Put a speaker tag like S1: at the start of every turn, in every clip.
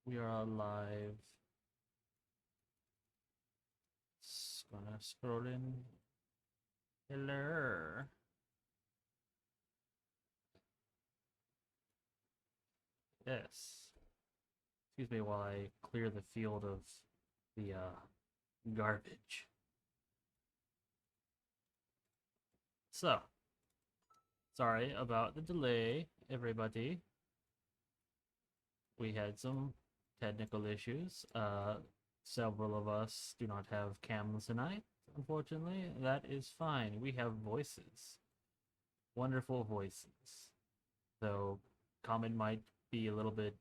S1: We are live. Gonna scroll in. Hello. Yes. Excuse me while I clear the field of the garbage. So, sorry about the delay, everybody. We had some technical issues. Several of us do not have cams tonight, unfortunately. That is fine. We have voices. Wonderful voices. Though comment might be a little bit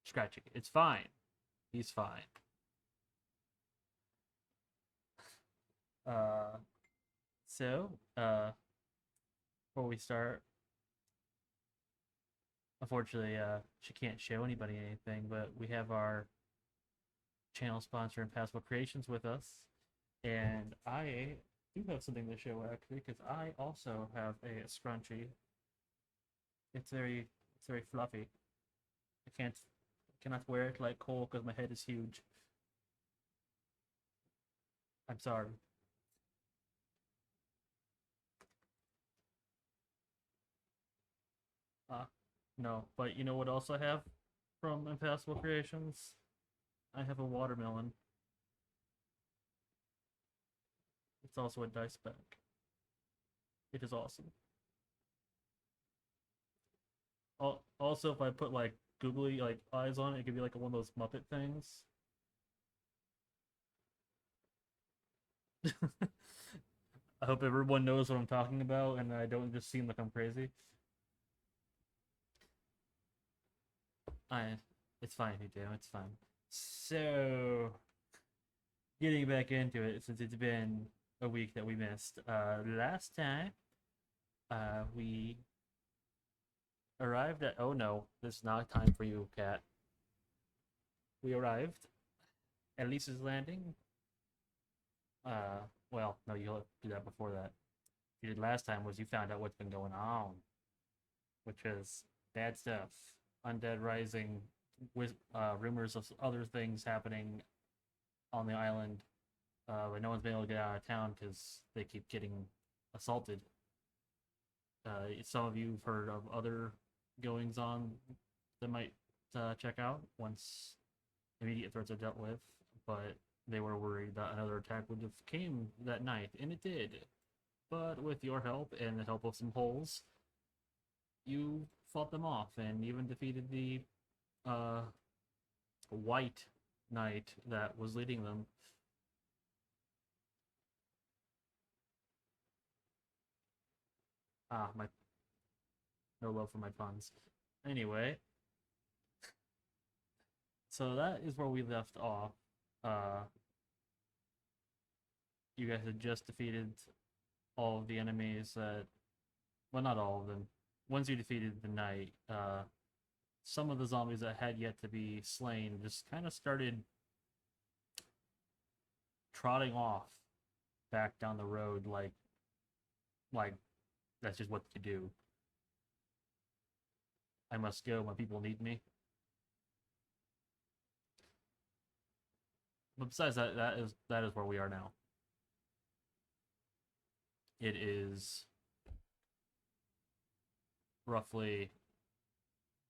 S1: scratchy. It's fine. He's fine. Uh, so, before we start, unfortunately, she can't show anybody anything, but we have our channel sponsor, Impassable Creations, with us, and I do have something to show actually, because I also have a scrunchie. It's very fluffy. I cannot wear it like Cole because my head is huge. I'm sorry. Uh, no, but you know what else I have from Impassable Creations? I have a watermelon. It's also a dice pack. It is awesome. Also, if I put like googly like eyes on it, it could be like one of those Muppet things. I hope everyone knows what I'm talking about, and I don't just seem like I'm crazy. I, it's fine if you do. It's fine. So, getting back into it, since it's been a week that we missed. Last time, we arrived at. Oh no, this is not time for you, cat. We arrived at Lisa's Landing. Well, no, you'll do that before that. You did last time was you found out what's been going on, which is bad stuff, undead rising, with rumors of other things happening on the island, but no one's been able to get out of town because they keep getting assaulted. Some of you have heard of other goings on that might check out once immediate threats are dealt with, but they were worried that another attack would have came that night, and it did. But with your help and the help of some holes, you fought them off and even defeated the uh, white knight that was leading them. My no love for my puns. Anyway, so that is where we left off. Uh, you guys had just defeated all of the enemies that, well, not all of them. Once you defeated the knight, some of the zombies that had yet to be slain just kind of started trotting off back down the road like that's just what you do. I must go. My people need me. But besides that, that is where we are now. It is roughly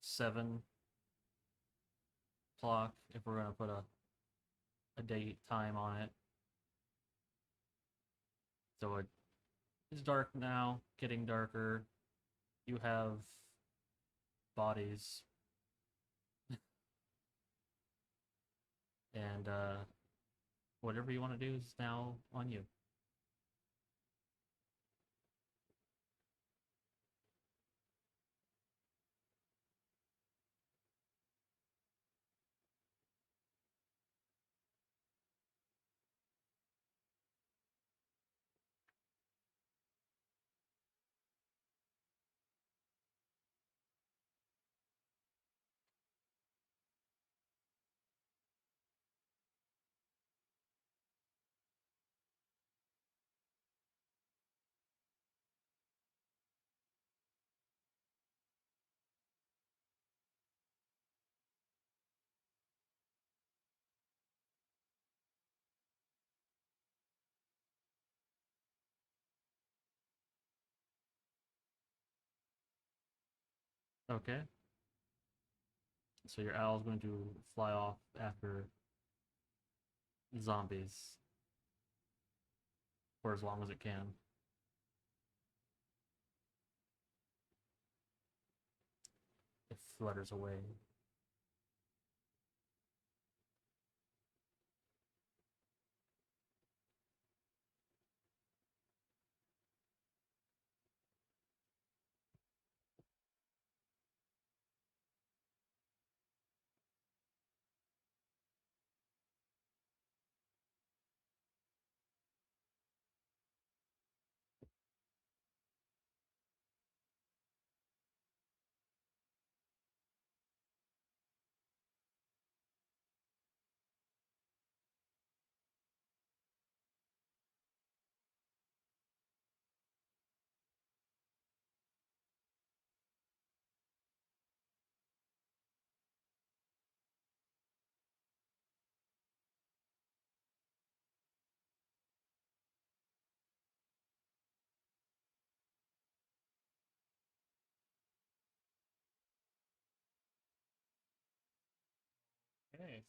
S1: 7 o'clock if we're gonna put a date time on it. So it's dark now, getting darker. You have bodies, and whatever you want to do is now on you. Okay. So your owl's going to fly off after zombies for as long as it can. It flutters away. Okay.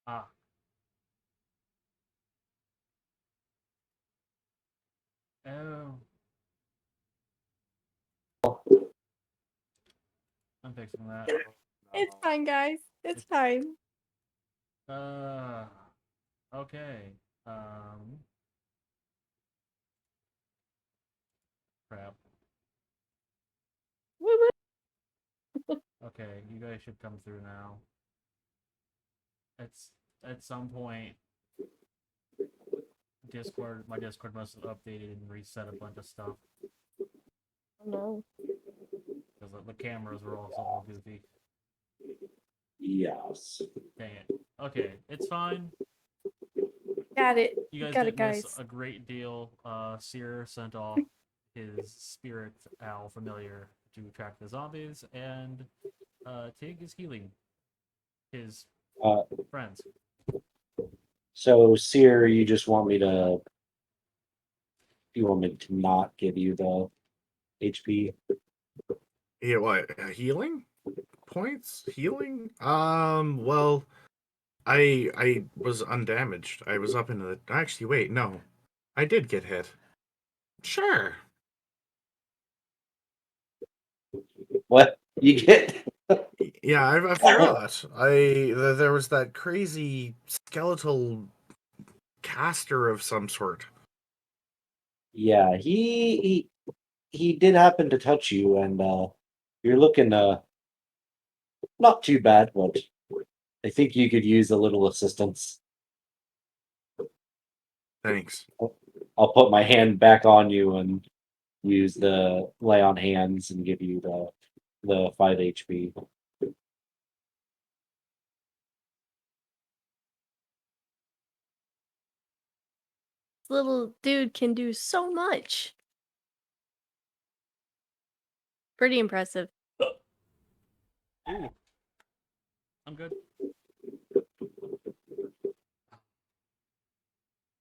S1: Ah. Oh. I'm fixing that.
S2: It's fine, guys. It's fine.
S1: Uh. Okay. Um. Crap. Okay, you guys should come through now. It's at some point my Discord must have updated and reset a bunch of stuff
S2: No.
S1: because the cameras were also all goofy.
S3: Yes.
S1: Dang it. Okay, it's fine.
S2: Got it.
S1: You guys
S2: Got it,
S1: didn't miss
S2: guys.
S1: a great deal. Seer sent off his spirit owl familiar to track the zombies, and Tig is healing his
S3: Uh,
S1: friends.
S3: so, Seer, you just want me to? You want me to not give you the HP?
S4: Yeah, what? Healing points? Healing? Well, I was undamaged. I was up into the. Actually, wait, no, I did get hit. Sure.
S3: What you get?
S4: Yeah, I forgot. There was that crazy skeletal caster of some sort.
S3: Yeah, he did happen to touch you, and you're looking not too bad, but I think you could use a little assistance.
S4: Thanks.
S3: I'll put my hand back on you and use the lay on hands and give you the 5 HP.
S2: This little dude can do so much. Pretty impressive.
S1: Ooh, I'm good.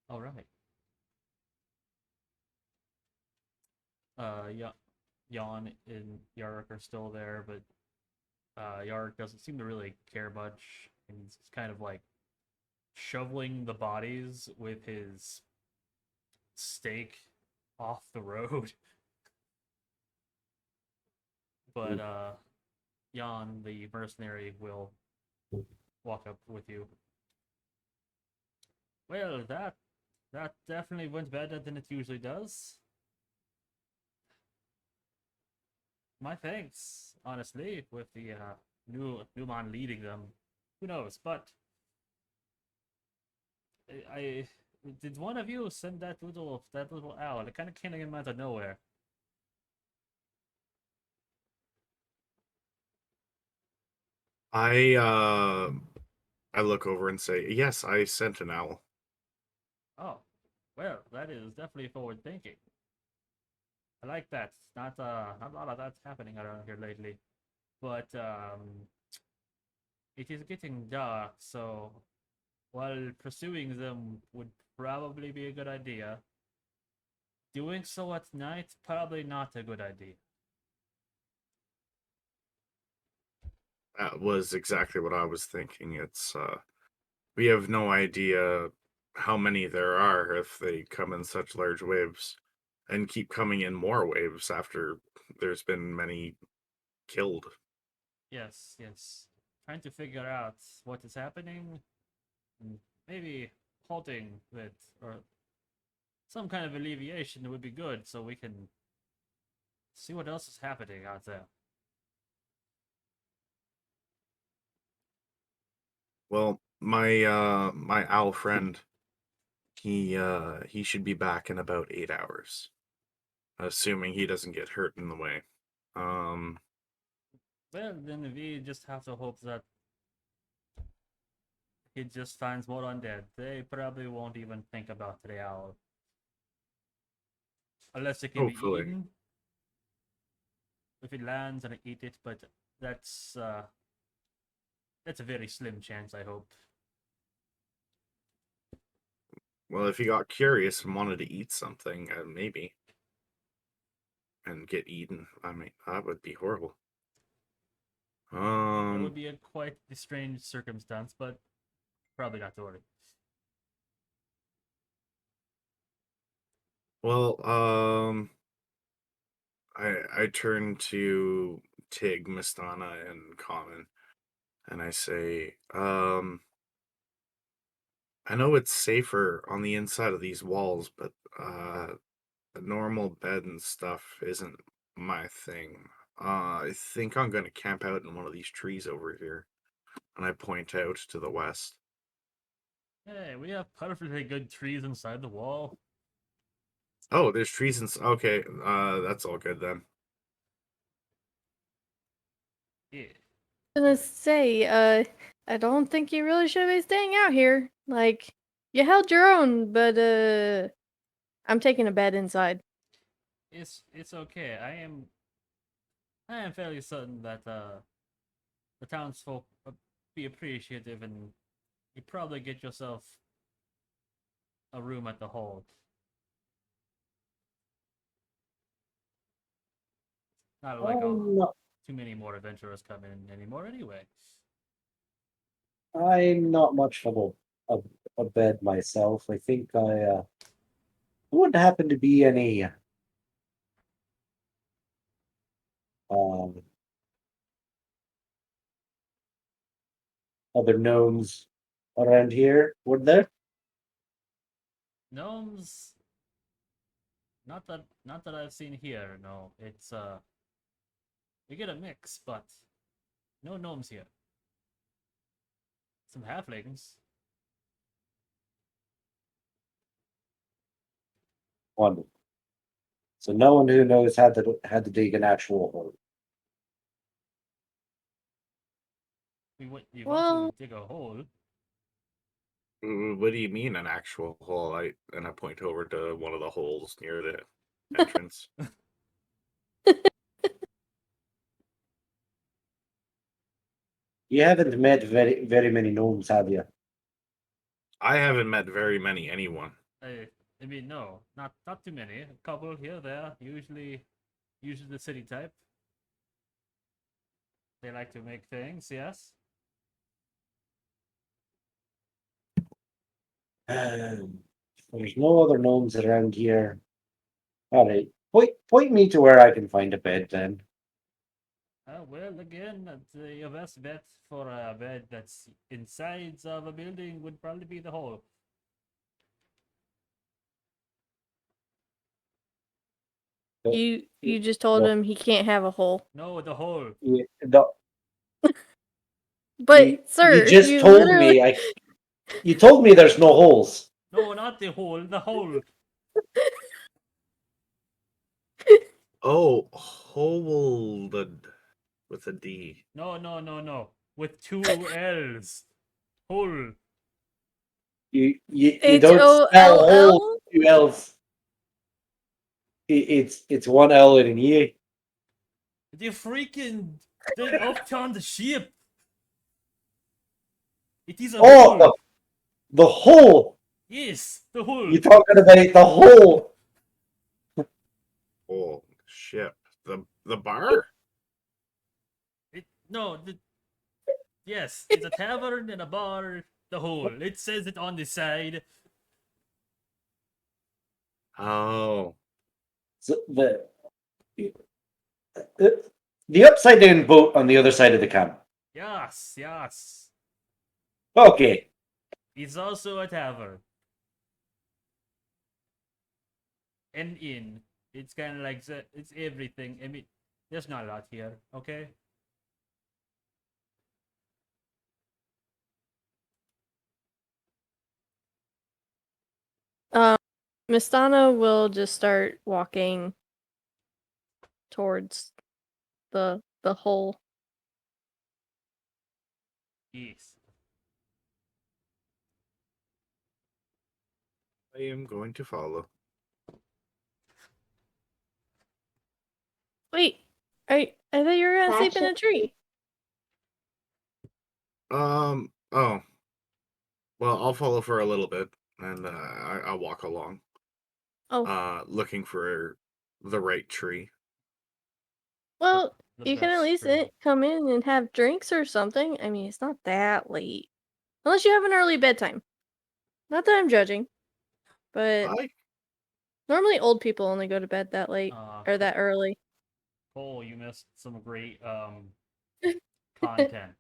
S1: All right. Yeah, Yawn and Yark are still there, but Yark doesn't seem to really care much, and he's kind of like shoveling the bodies with his stake off the road. But Jan, the mercenary, will walk up with you. Well, that definitely went better than it usually does. My thanks, honestly, with the new man leading them. Who knows? But I Did one of you send that little owl? It kind of came out of nowhere.
S4: I look over and say, "Yes, I sent an owl."
S1: Oh, well, that is definitely forward thinking. I like that. Not a lot of that's happening around here lately. But it is getting dark, so while pursuing them would probably be a good idea, doing so at night probably not a good idea.
S4: That was exactly what I was thinking. It's we have no idea how many there are if they come in such large waves and keep coming in more waves after there's been many killed.
S1: Yes, yes. Trying to figure out what is happening, and maybe halting it or some kind of alleviation would be good so we can see what else is happening out there.
S4: Well, my owl friend, he should be back in about 8 hours, assuming he doesn't get hurt in the way. Um,
S1: Well, then we just have to hope that he just finds more undead. They probably won't even think about the owl. Unless it can be
S4: hopefully.
S1: eaten. If it lands and I eat it, but that's uh that's a very slim chance, I hope.
S4: Well, if he got curious and wanted to eat something, maybe, and get eaten, I mean, that would be horrible.
S1: That would
S4: Um,
S1: be a quite strange circumstance, but probably not to worry.
S4: well, I turn to Tig, Mistana, and Common, and I say, I know it's safer on the inside of these walls, but a normal bed and stuff isn't my thing. I think I'm gonna camp out in one of these trees over here. And I point out to the west.
S1: Hey, we have perfectly good trees inside the wall.
S4: Oh, there's trees and okay, that's all good then.
S1: Yeah.
S2: Gonna say, I don't think you really should be staying out here. Like, you held your own, but I'm taking a bed inside.
S1: It's okay. I am fairly certain that the townsfolk would be appreciative and you probably get yourself a room at the hold. Not like
S3: I'm not,
S1: too many more adventurers come in anymore anyway.
S3: I'm not much of a bed myself. I think wouldn't happen to be any um other gnomes around here, would there?
S1: Gnomes, not that I've seen here. No, it's we get a mix, but no gnomes here. Some halflings.
S3: One. So no one who knows how to dig an actual hole.
S1: You want to
S2: Well,
S1: dig a hole?
S4: What do you mean an actual hole? I point over to one of the holes near the entrance.
S3: You haven't met very many gnomes, have you?
S4: I haven't met very many anyone.
S1: I mean, no, not too many. A couple here, there. Usually the city type. They like to make things. Yes.
S3: There's no other gnomes around here. All right, point me to where I can find a bed then.
S1: Well, again, the best bet for a bed that's inside of a building would probably be the hole.
S2: you just told
S3: Well,
S2: him he can't have a hole.
S1: No, the hole.
S3: you
S2: But
S3: you
S2: sir,
S3: just
S2: you
S3: told
S2: literally
S3: me you told me there's no holes.
S1: No, not the hole. The hole.
S4: Oh, hold with a D.
S1: No. With two L's. Hole.
S3: You don't spell hole
S2: HOLL?
S3: with two L's. It's one L and an E.
S1: The freaking thing up on the ship. It is a
S3: Oh,
S1: hole.
S3: the hole.
S1: Yes, the hole.
S3: You're talking about the hole.
S4: Oh shit. The bar?
S1: No, yes, it's a tavern and a bar. The hole. It says it on the side.
S4: Oh.
S3: So the upside down boat on the other side of the camp.
S1: Yes.
S3: Okay.
S1: It's also a tavern. An inn. It's kind of like it's everything. I mean, there's not a lot here, okay?
S2: Mistana will just start walking towards the hole.
S1: Yes.
S4: I am going to follow.
S2: Wait, I thought you were gonna sleep in a tree.
S4: Oh. Well, I'll follow for a little bit, and I'll walk along,
S2: Oh,
S4: looking for the right tree.
S2: well,
S1: The
S2: you can at
S1: best
S2: least
S1: tree.
S2: come in and have drinks or something. I mean, it's not that late. Unless you have an early bedtime. Not that I'm judging, but
S4: I
S2: normally old people only go to bed that late or that early.
S1: Cole, you missed some great content.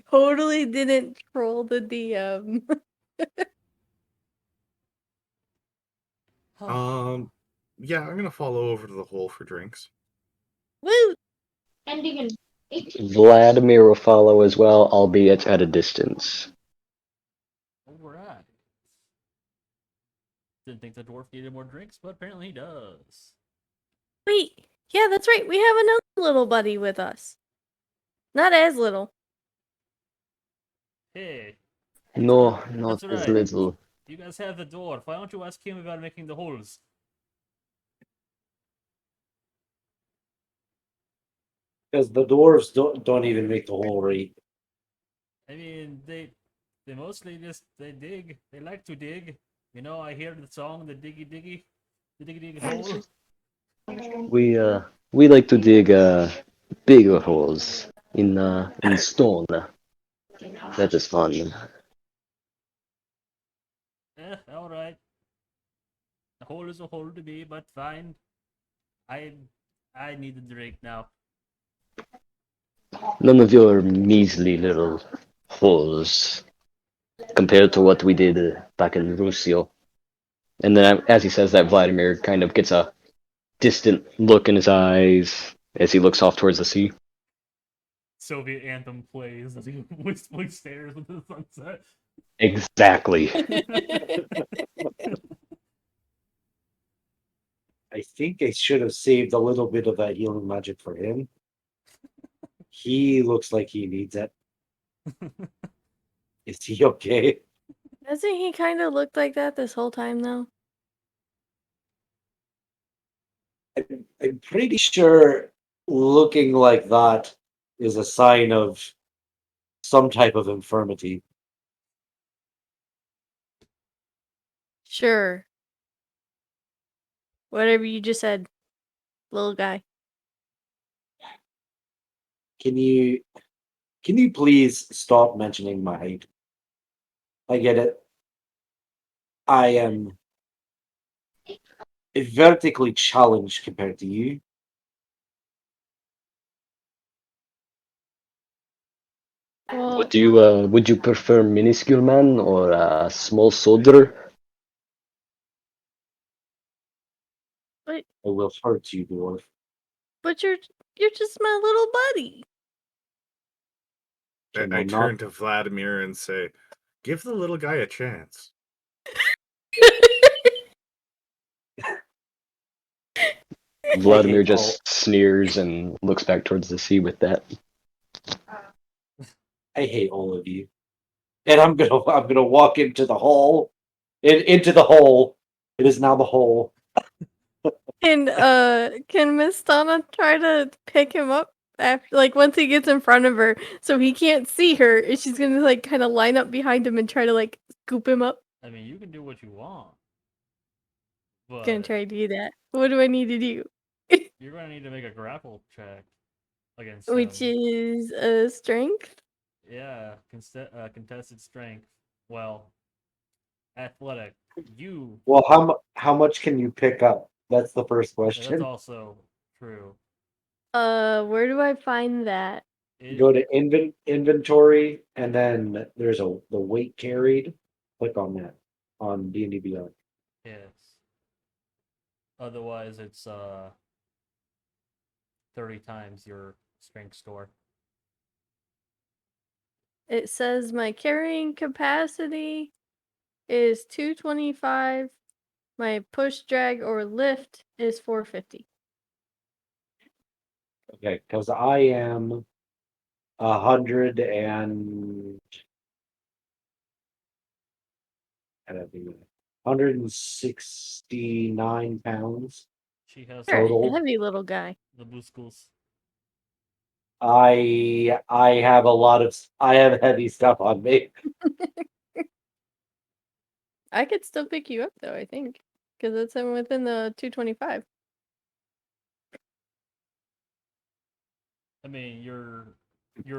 S2: Totally didn't troll the DM.
S4: yeah, I'm gonna follow over to the hole for drinks.
S2: Woo!
S5: Vladimir will follow as well, albeit at a distance.
S1: Alright. Didn't think the dwarf needed more drinks, but apparently he does.
S2: Wait, yeah, that's right. We have another little buddy with us. Not as little.
S1: Hey,
S5: No, not
S1: that's
S5: as
S1: right.
S5: little.
S1: You guys have the dwarf. Why don't you ask him about making the holes?
S3: Because the dwarves don't even make the hole right.
S1: I mean, they mostly just they dig. They like to dig. You know, I hear the song, the diggy diggy, the diggy diggy hole.
S5: We like to dig bigger holes in stone. That is fun.
S1: All right. A hole is a hole to me, but fine. I I need a drink now.
S5: None of your measly little holes compared to what we did back in Rusio. And then as he says that, Vladimir kind of gets a distant look in his eyes as he looks off towards the sea.
S1: Soviet anthem plays as he wistfully stares into the sunset.
S5: Exactly.
S3: I think I should have saved a little bit of that healing magic for him. He looks like he needs it. Is he okay?
S2: Hasn't he kind of looked like that this whole time, though?
S3: I'm pretty sure looking like that is a sign of some type of infirmity.
S2: Sure. Whatever you just said, little guy.
S3: Can you please stop mentioning my height? I get it. I am vertically challenged compared to you.
S2: Well,
S5: Would you prefer minuscule man or a small soldier?
S2: but
S3: I will hurt you, dwarf.
S2: but you're just my little buddy.
S3: Can
S4: I
S3: I
S4: turn
S3: not?
S4: to Vladimir and say, "Give the little guy a chance."
S5: Vladimir
S3: hate
S5: just sneers and looks back towards the sea with that.
S3: I hate all of you. And I'm gonna walk into the hole. Into the hole. It is now the hole.
S2: Can Miss Donna try to pick him up after, like, once he gets in front of her, so he can't see her? And she's gonna like kind of line up behind him and try to like scoop him up.
S1: I mean, you can do what you want,
S2: Gonna
S1: but
S2: try to do that. What do I need to do?
S1: you're gonna need to make a grapple check against
S2: Which
S1: him.
S2: is strength.
S1: Yeah, contested strength. Well, athletic. You.
S3: Well, how much can you pick up? That's the first
S1: Yeah, that's
S3: question.
S1: also true.
S2: Where do I find that?
S3: Go to inventory, and then there's the weight carried. Click on that on D&D Beyond.
S1: Yes. Otherwise, it's 30 times your strength score.
S2: It says my carrying capacity is 225. My push, drag, or lift is 450.
S3: Okay, because I am 100 and 169 pounds
S1: She has
S2: You're a
S3: total.
S2: heavy little guy.
S1: the muscles.
S3: I have I have heavy stuff on me.
S2: I could still pick you up though, I think, because it's within the 225.
S1: I mean, your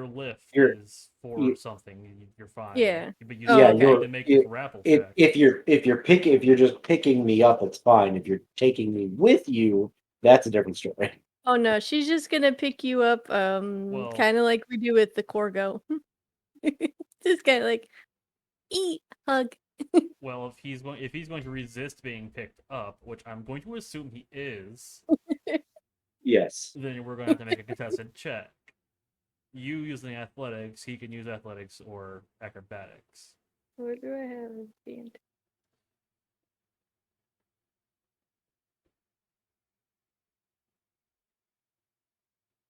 S1: lift
S3: You're
S1: is 4
S3: you,
S1: something. You're fine.
S2: Yeah.
S1: But you
S2: Oh,
S3: yeah,
S1: still
S2: okay.
S1: need to make a grapple check.
S3: if you're just picking me up, it's fine. If you're taking me with you, that's a different story.
S2: Oh no, she's just gonna pick you up,
S1: Well,
S2: kind of like we do with the Corgo. Just kind of like, eat, hug.
S1: well, if he's going to resist being picked up, which I'm going to assume he is,
S3: Yes.
S1: then we're going to have to make a contested check. You using athletics, he can use athletics or acrobatics.
S2: What do I have as band?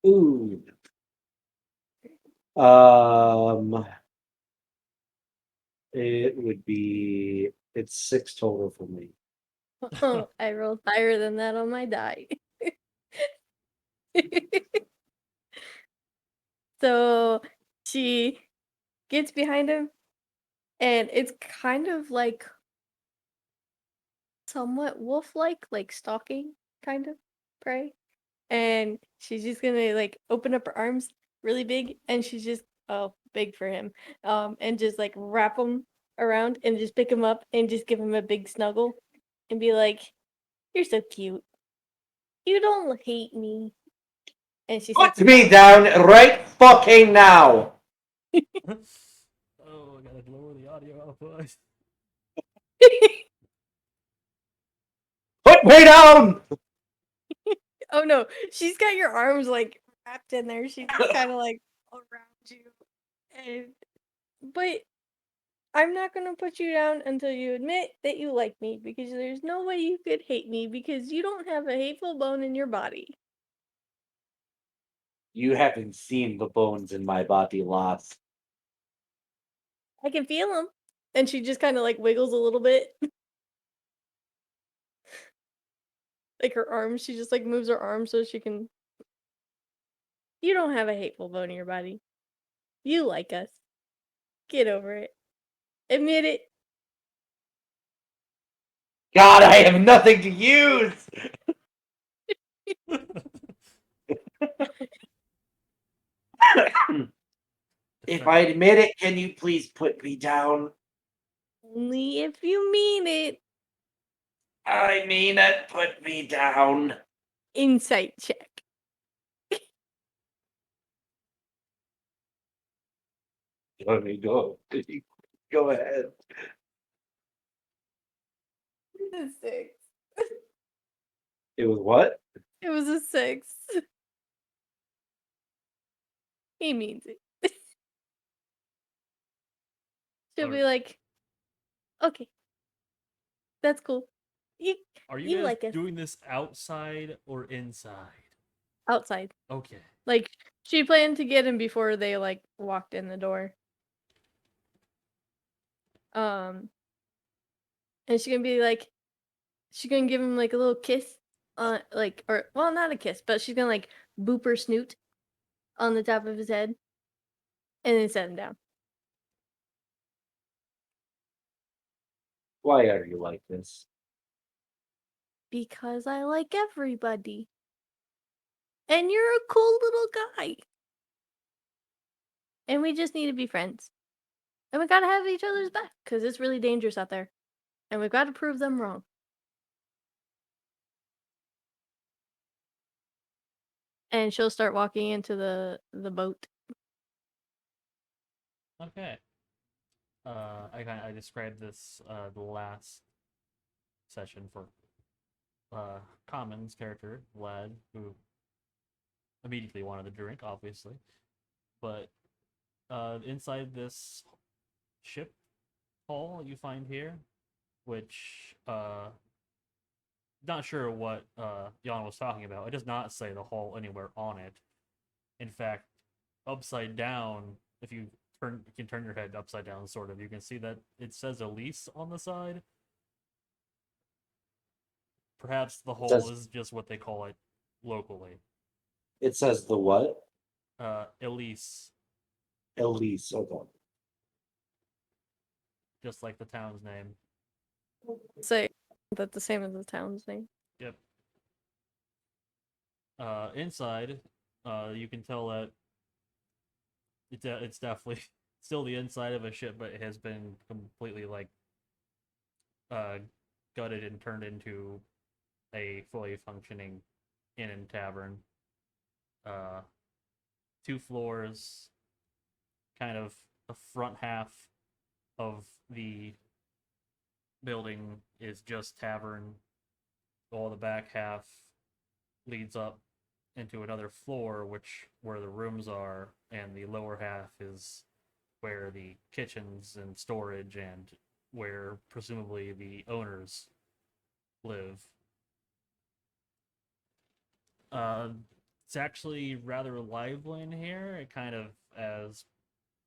S3: Ooh. It would be it's 6 total for me.
S2: Oh, I rolled higher than that on my die. So she gets behind him, and it's kind of like somewhat wolf-like, like stalking kind of prey. And she's just gonna like open up her arms really big, and she's just big for him, and just like wrap him around and just pick him up and just give him a big snuggle and be like, "You're so cute. You don't hate me." And she
S3: Put
S2: sets him
S3: me
S2: down.
S3: down right fucking now.
S1: Oh, I gotta lower the audio output.
S3: Put me down.
S2: Oh no, she's got your arms like wrapped in there. She's just kind of like around you, and but I'm not gonna put you down until you admit that you like me, because there's no way you could hate me because you don't have a hateful bone in your body.
S3: You haven't seen the bones in my body, lass.
S2: I can feel them. And she just kind of like wiggles a little bit. Like her arms, she just like moves her arms so she can. You don't have a hateful bone in your body. You like us. Get over it. Admit it.
S3: God, I have nothing to use. If I admit it, can you please put me down?
S2: Only if you mean it.
S3: I mean it, put me down.
S2: Insight check.
S3: Let me go. Go ahead.
S2: A 6.
S3: It was what?
S2: It was a 6. He means it. She'll be
S1: Alright.
S2: like, okay, that's cool. You
S1: Are you
S2: you
S1: guys
S2: like us
S1: doing this outside or inside?
S2: outside.
S1: Okay.
S2: Like she planned to get him before they like walked in the door. And she's gonna give him like a little kiss, like or well, not a kiss, but she's gonna like boop her snoot on the top of his head, and then set him down.
S3: Why are you like this?
S2: Because I like everybody, and you're a cool little guy, and we just need to be friends, and we gotta have each other's back because it's really dangerous out there, and we've got to prove them wrong. And she'll start walking into the boat.
S1: Okay. I described this the last session for Common's character, Vlad, who immediately wanted a drink, obviously. But inside this ship hall you find here, which not sure what Jan was talking about. It does not say the hall anywhere on it. In fact, upside down, if you can turn your head upside down, sort of, you can see that it says Elise on the side. Perhaps the hall
S3: says-
S1: is just what they call it locally.
S3: It says the what?
S1: Elise,
S3: Elise. Okay.
S1: just like the town's name.
S2: Say that the same as the town's name.
S1: Yep. Inside, you can tell that it's definitely still the inside of a ship, but it has been completely like gutted and turned into a fully functioning inn and tavern. Uh, 2 floors, kind of the front half of the building is just tavern, while the back half leads up into another floor, which where the rooms are, and the lower half is where the kitchens and storage and where presumably the owners live. It's actually rather lively in here. It kind of, as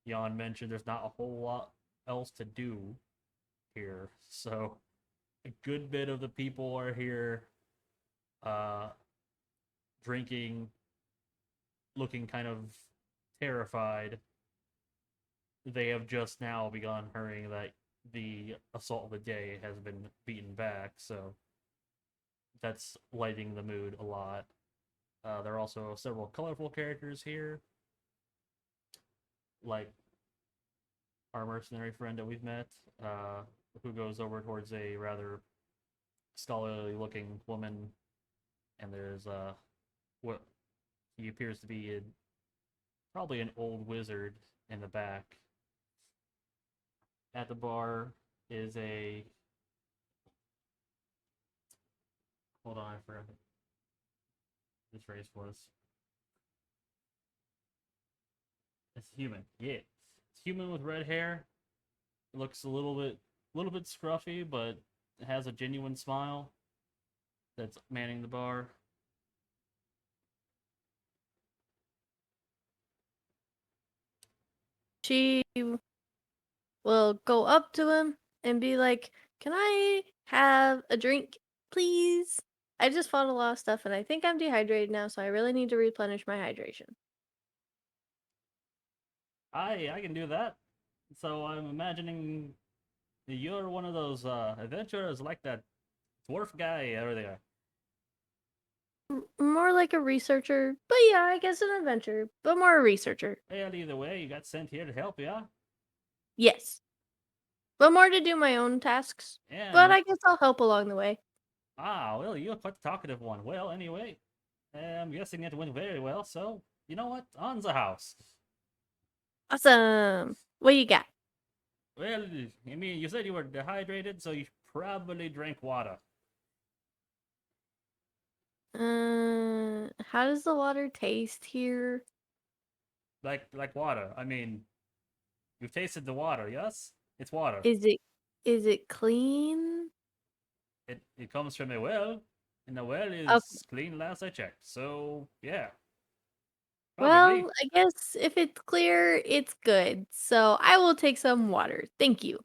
S1: Jan mentioned, there's not a whole lot else to do here, so a good bit of the people are here, uh, drinking, looking kind of terrified. They have just now begun hearing that the assault of the day has been beaten back, so that's lighting the mood a lot. There are also several colorful characters here, like our mercenary friend that we've met, who goes over towards a rather scholarly looking woman, and there's what he appears to be probably an old wizard in the back. At the bar is a, hold on, I forgot what this race was. It's human. Yeah, it's human with red hair. It looks a little bit scruffy, but it has a genuine smile. That's manning the bar.
S2: She will go up to him and be like, "Can I have a drink, please? I just fought a lot of stuff and I think I'm dehydrated now, so I really need to replenish my hydration."
S1: I can do that. So I'm imagining you're one of those adventurers like that dwarf guy over there.
S2: More like a researcher, but yeah, I guess an adventurer, but more a researcher.
S1: Well, either way, you got sent here to help, yeah?
S2: Yes. But more to do my own tasks.
S1: Yeah,
S2: But I guess I'll help along the way.
S1: well, you're quite the talkative one. Well, anyway, I'm guessing it went very well, so, you know what? On the house.
S2: Awesome. What you got?
S1: Well, I mean, you said you were dehydrated, so you probably drank water.
S2: How does the water taste here?
S1: Like water. I mean, you've tasted the water, yes? It's water.
S2: Is it clean?
S1: It comes from a well, and the well
S2: Okay.
S1: is clean last I checked. So yeah, probably.
S2: Well, I guess if it's clear, it's good. So I will take some water. Thank you.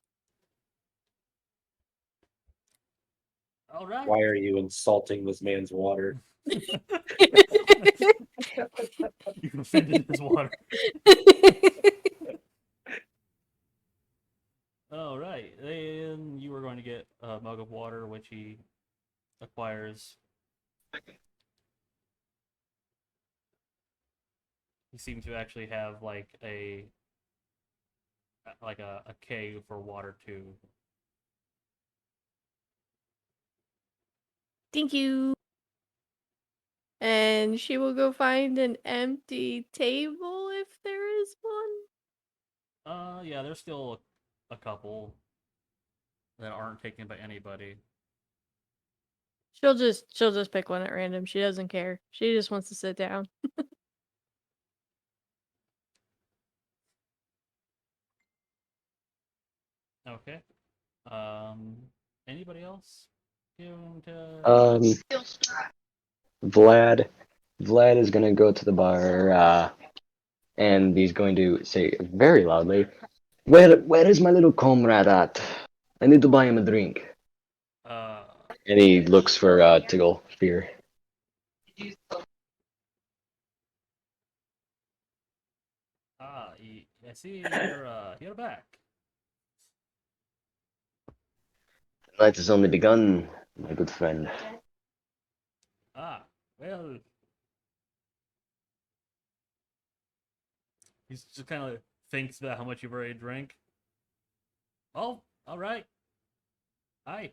S1: All right.
S3: Why are you insulting this man's water?
S1: You offended his water. All right. Then you were going to get a mug of water, which he acquires. He seems to actually have like a keg for water too.
S2: Thank you. And she will go find an empty table if there is one.
S1: Yeah, there's still a couple that aren't taken by anybody.
S2: She'll just pick one at random. She doesn't care. She just wants to sit down.
S1: Okay. Um, Anybody else? Going to
S5: Um, Vlad. Vlad is gonna go to the bar, and he's going to say very loudly, "Where is my little comrade at? I need to buy him a drink."
S1: uh
S5: And he looks for Tiggle Fear.
S1: I see you're back.
S5: The night has only begun, my good friend.
S1: Ah, well, he's just kind of thinks about how much you've already drank. Oh, all right. Hi.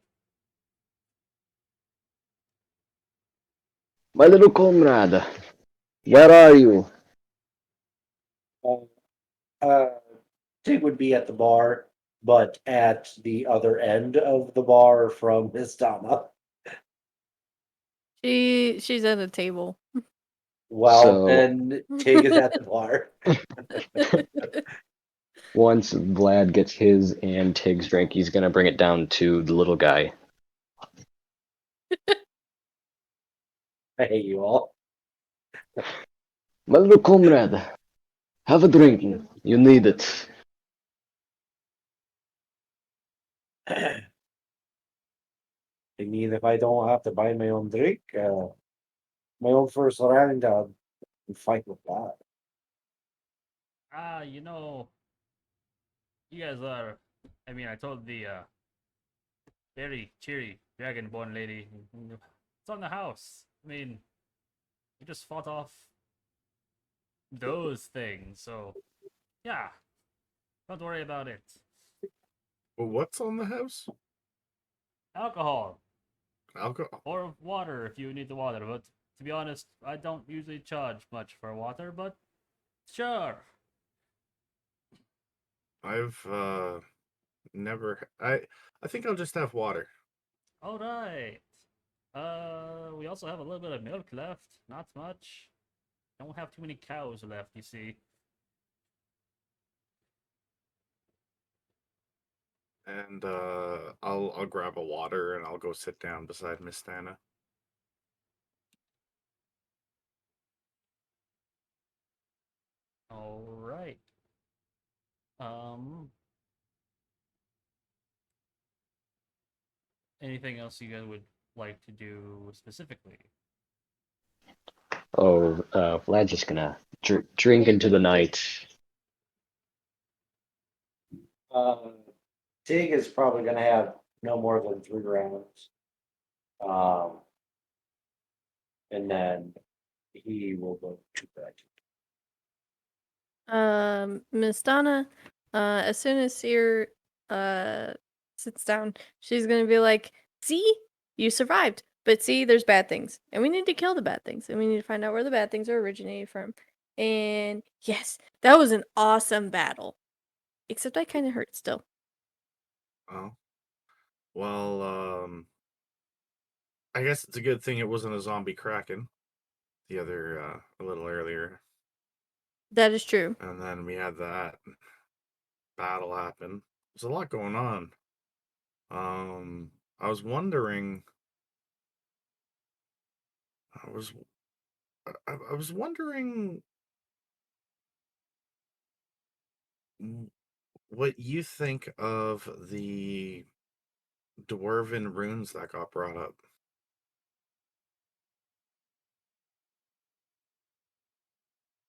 S5: My little comrade, where are you?
S3: Uh, uh, Tig would be at the bar, but at the other end of the bar from Istana.
S2: She's at a table.
S3: Well,
S5: So
S3: then Tig is at the bar.
S5: once Vlad gets his and Tig's drink, he's gonna bring it down to the little guy.
S3: I hate you all.
S5: My little comrade, have a drink. You need it.
S3: I mean, if I don't have to buy my own drink, my own first round, I'm fine with that.
S1: You know, you guys are. I mean, I told the very cheery dragonborn lady, it's on the house. I mean, we just fought off those things, so yeah, don't worry about it.
S4: Well, what's on the house?
S1: Alcohol
S4: Alcohol.
S1: or water if you need the water, but to be honest, I don't usually charge much for water, but sure.
S4: I've never. I think I'll just have water.
S1: All right. We also have a little bit of milk left. Not much. Don't have too many cows left, you see.
S4: And I'll grab a water and I'll go sit down beside Miss Tana.
S1: All right. Um, Anything else you guys would like to do specifically?
S5: Oh, Vlad's just gonna drink into the night.
S3: Uh, Tig is probably going to have no more than 3 rounds. Um, and then he will go to bed.
S2: Miss Donna, as soon as Seer sits down, she's gonna be like, "See, you survived, but see, there's bad things, and we need to kill the bad things, and we need to find out where the bad things are originated from." And yes, that was an awesome battle, except I kind of hurt still.
S4: Oh. Well, I guess it's a good thing it wasn't a zombie kraken. The other a little earlier.
S2: That is true.
S4: And then we had that battle happen. there's a lot going on. I was wondering. I was I was wondering what you think of the dwarven runes that got brought up.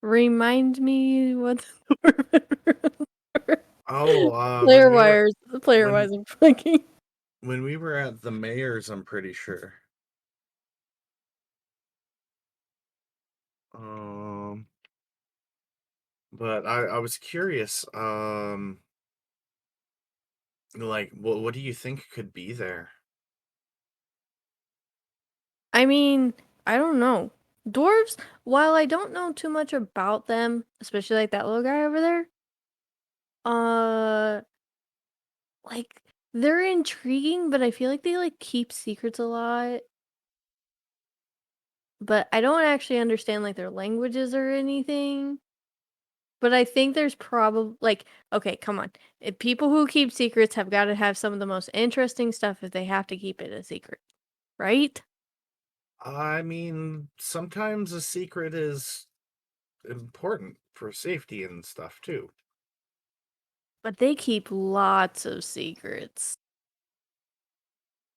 S2: Remind me what
S4: Oh,
S2: player wires. Player
S4: when
S2: wise, I'm blanking.
S4: when we were at the mayor's, I'm pretty sure. Um, but I was curious. Like, what do you think could be there?
S2: I mean, I don't know. Dwarves, while I don't know too much about them, especially like that little guy over there, uh, like they're intriguing, but I feel like they like keep secrets a lot. But I don't actually understand like their languages or anything. But I think there's probably like, okay, come on. If people who keep secrets have got to have some of the most interesting stuff if they have to keep it a secret, right?
S4: I mean, sometimes a secret is important for safety and stuff too.
S2: But they keep lots of secrets.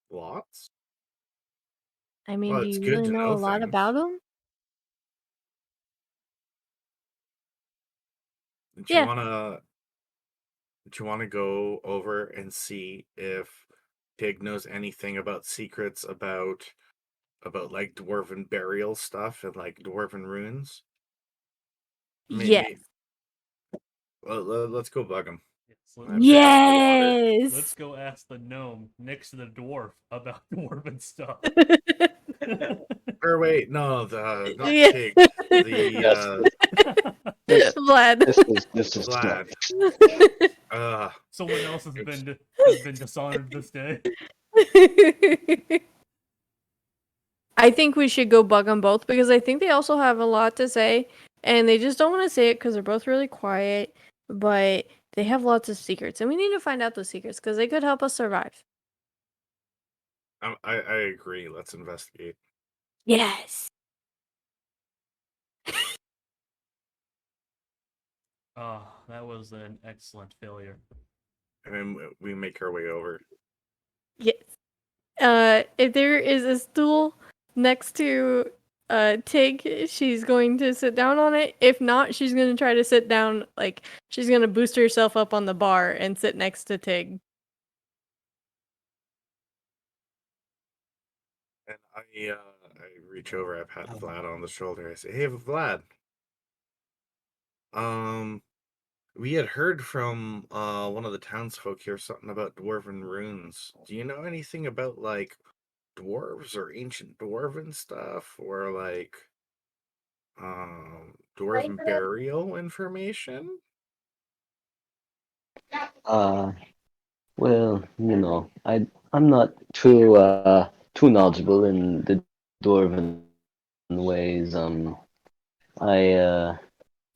S4: Lots.
S2: I mean,
S4: Well,
S2: do
S4: it's
S2: you
S4: good
S2: really
S4: to
S2: know
S4: know
S2: a lot about
S4: things.
S2: them?
S4: Do you
S2: Yeah.
S4: wanna do you wanna go over and see if Pig knows anything about secrets about like dwarven burial stuff and like dwarven runes?
S2: Yes.
S4: Maybe let's go bug him.
S1: Yes,
S4: Pig is in the water.
S1: let's
S2: Yes.
S1: go ask the gnome next to the dwarf about dwarven stuff.
S4: Or wait, no, the not
S2: Yeah.
S4: Pig, the
S5: Yes, this
S2: Vlad.
S5: this is
S4: Vlad.
S1: Someone else
S4: Oops.
S1: has been dishonored this day.
S2: I think we should go bug them both because I think they also have a lot to say and they just don't want to say it because they're both really quiet, but they have lots of secrets and we need to find out those secrets because they could help us survive.
S4: I agree. Let's investigate.
S2: Yes.
S1: Oh, that was an excellent failure.
S4: And then we make our way over.
S2: Yes. If there is a stool next to Tig, she's going to sit down on it. If not, she's going to try to sit down, like, she's going to boost herself up on the bar and sit next to Tig.
S4: And I reach over, I pat Vlad on the shoulder. I say, "Hey, Vlad. Um, we had heard from one of the townsfolk here something about dwarven runes. Do you know anything about like dwarves or ancient dwarven stuff or like dwarven burial information?"
S5: uh well, I'm not too knowledgeable in the dwarven ways. I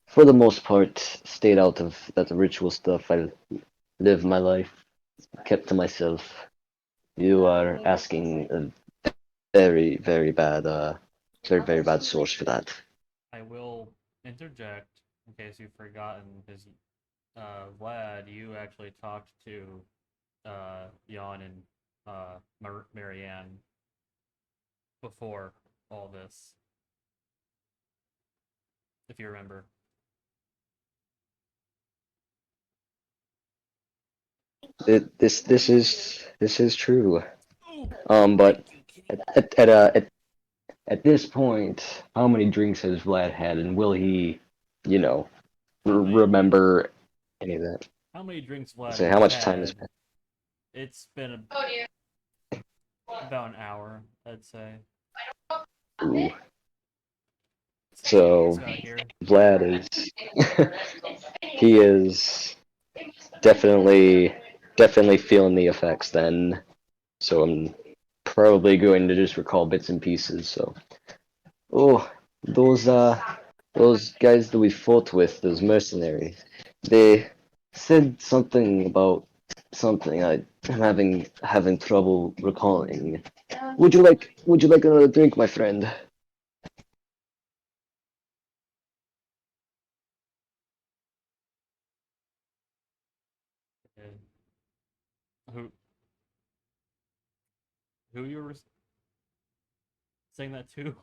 S5: for the most part stayed out of that ritual stuff. I lived my life, kept to myself. You are asking a very bad source for that.
S1: I will interject in case you've forgotten, because Vlad, you actually talked to Jan and Marianne before all this, if you remember.
S5: This is true. But at this point, how many drinks has Vlad had, and will he, you know,
S1: How many
S5: remember any of that?
S1: how many drinks Vlad
S5: Say
S1: has
S5: how much time has
S1: had? It's been about an hour, I'd say.
S5: passed? Ooh.
S1: He
S5: So
S1: just got here.
S5: Vlad is he is definitely feeling the effects then. So I'm probably going to just recall bits and pieces. So oh, those guys that we fought with, those mercenaries, they said something about something I'm having trouble recalling. Would you like another drink, my friend?
S1: And who you were saying that to?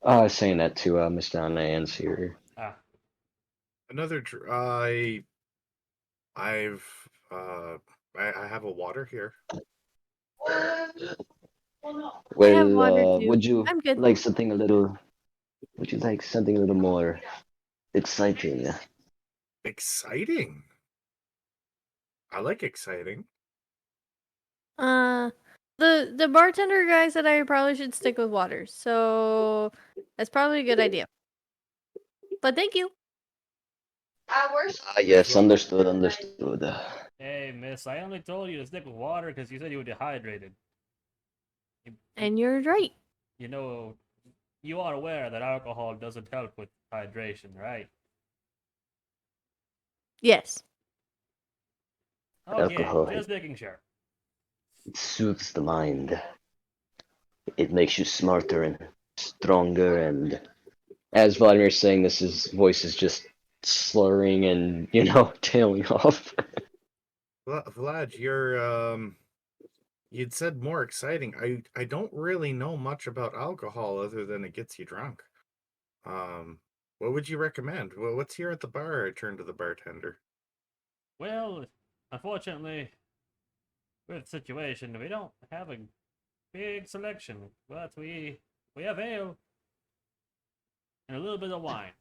S5: I was saying that to Mr. Anans here.
S1: Ah,
S4: Another. I've. I have a water here.
S2: I have water
S5: Well,
S2: too. I'm good.
S5: like something a little? Would you like something a little more exciting?
S4: Exciting. I like exciting.
S2: Uh, the bartender guy said I probably should stick with water, so that's probably a good idea. But thank you.
S5: Ah,
S4: As
S5: yes,
S4: well.
S5: understood.
S1: hey, miss, I only told you to stick with water because you said you were dehydrated. You,
S2: And you're right.
S1: you know, you are aware that alcohol doesn't help with hydration, right?
S2: Yes.
S1: Okay,
S5: Alcohol,
S1: just making sure.
S5: it soothes the mind. It makes you smarter and stronger. And as Vladimir's saying this, his voice is just slurring and, tailing off.
S4: Vlad, you'd said more exciting. I don't really know much about alcohol other than it gets you drunk. What would you recommend? What's here at the bar? I turned to the bartender.
S1: Well, unfortunately, with the situation, we don't have a big selection, but we have ale and a little bit of wine.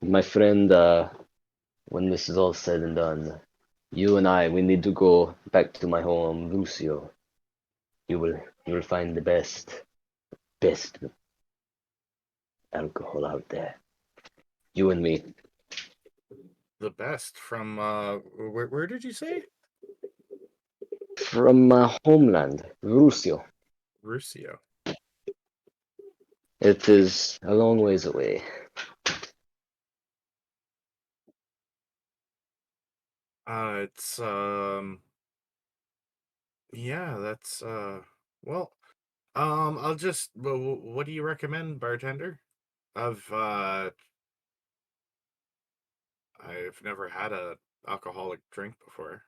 S5: My friend, when this is all said and done, you and we need to go back to my home, Lucio. You will find the best alcohol out there. You and me.
S4: The best from where did you say?
S5: From my homeland, Rusio.
S4: Russia.
S5: It is a long ways away.
S4: It's yeah, that's well, I'll just what do you recommend, bartender? I've I've never had a alcoholic drink before.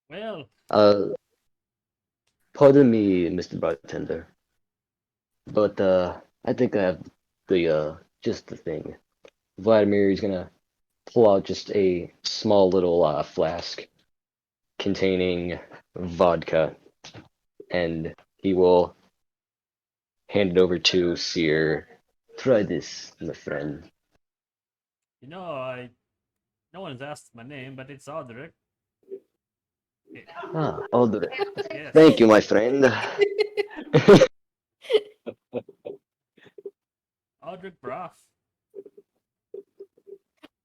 S1: Well,
S5: Uh, Pardon me, Mr. Bartender, but I think I have just the thing. Vladimir is gonna pull out just a small little flask containing vodka, and he will hand it over to Seer. Try this, my friend.
S1: I no one's asked my name, but it's Audric. Eh,
S5: Ah, Aldrich. Thank
S1: yes,
S5: you, my friend.
S1: Audric Broth.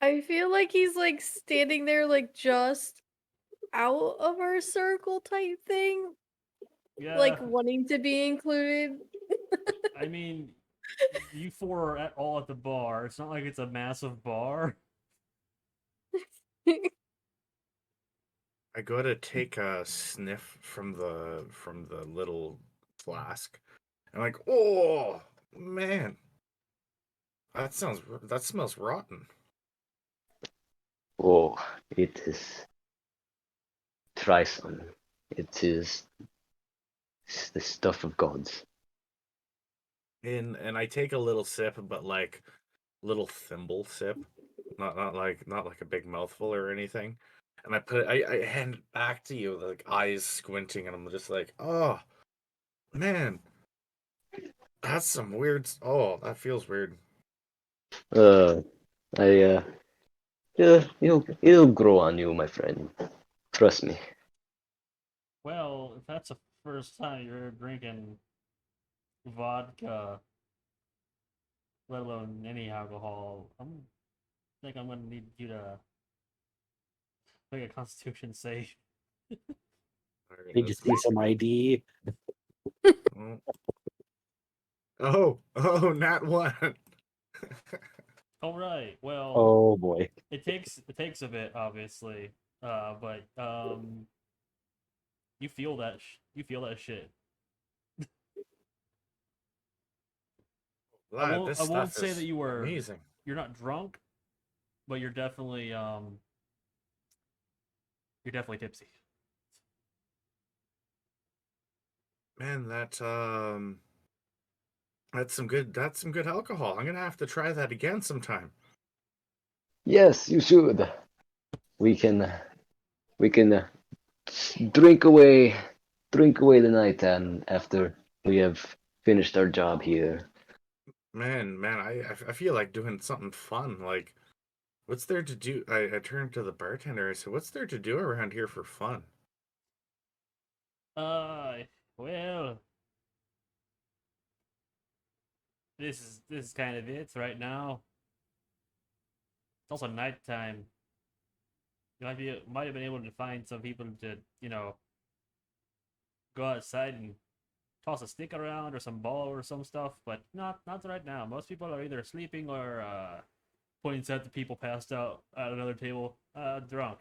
S2: I feel like he's like standing there like just out of our circle type thing,
S1: Yeah,
S2: like wanting to be included.
S1: I mean, you four are all at the bar. It's not like it's a massive bar.
S4: I go to take a sniff from the little flask. I'm like, oh man, that smells rotten.
S5: Oh, it is try some. It is the stuff of gods.
S4: And I take a little sip, but like little thimble sip, not like a big mouthful or anything. And I hand it back to you, like eyes squinting, and I'm just like, oh man, that's some weird. Oh, that feels weird.
S5: Uh, yeah, it'll grow on you, my friend. Trust me.
S1: Well, if that's the first time you're drinking vodka, let alone any alcohol, think I'm gonna need you to make a Constitution save.
S4: All right,
S3: Need to see some ID.
S4: oh, oh, Nat one.
S1: All right. Well,
S3: Oh boy.
S1: it takes a bit, obviously. But you feel that you feel that shit.
S4: Lad, this
S1: I won't
S4: stuff
S1: say that
S4: is amazing.
S1: you're not drunk, but you're definitely tipsy.
S4: Man, that's some good alcohol. I'm gonna have to try that again sometime.
S5: Yes, you should. We can we can drink away drink away the night and after we have finished our job here.
S4: Man, I feel like doing something fun. Like, what's there to do? I turned to the bartender. I said, "What's there to do around here for fun?"
S1: Uh, well, this is kind of it right now. It's also nighttime. Might have been able to find some people to go outside and toss a stick around or some ball or some stuff, but not right now. Most people are either sleeping or points at the people passed out at another table, drunk.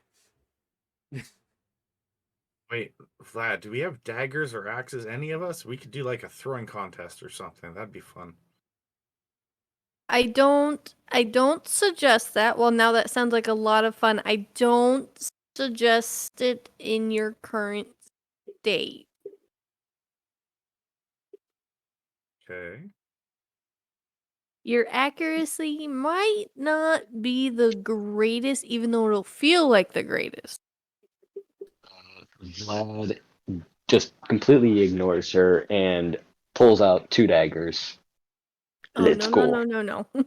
S4: Wait, Vlad, do we have daggers or axes? Any of us? We could do like a throwing contest or something. That'd be fun.
S2: I don't suggest that. Well, now that sounds like a lot of fun. I don't suggest it in your current state.
S4: Okay.
S2: Your accuracy might not be the greatest, even though it'll feel like the greatest.
S5: Vlad just completely ignores her and pulls out two daggers.
S2: Oh,
S5: Let's
S2: no,
S5: go.
S2: no, no, no,
S4: I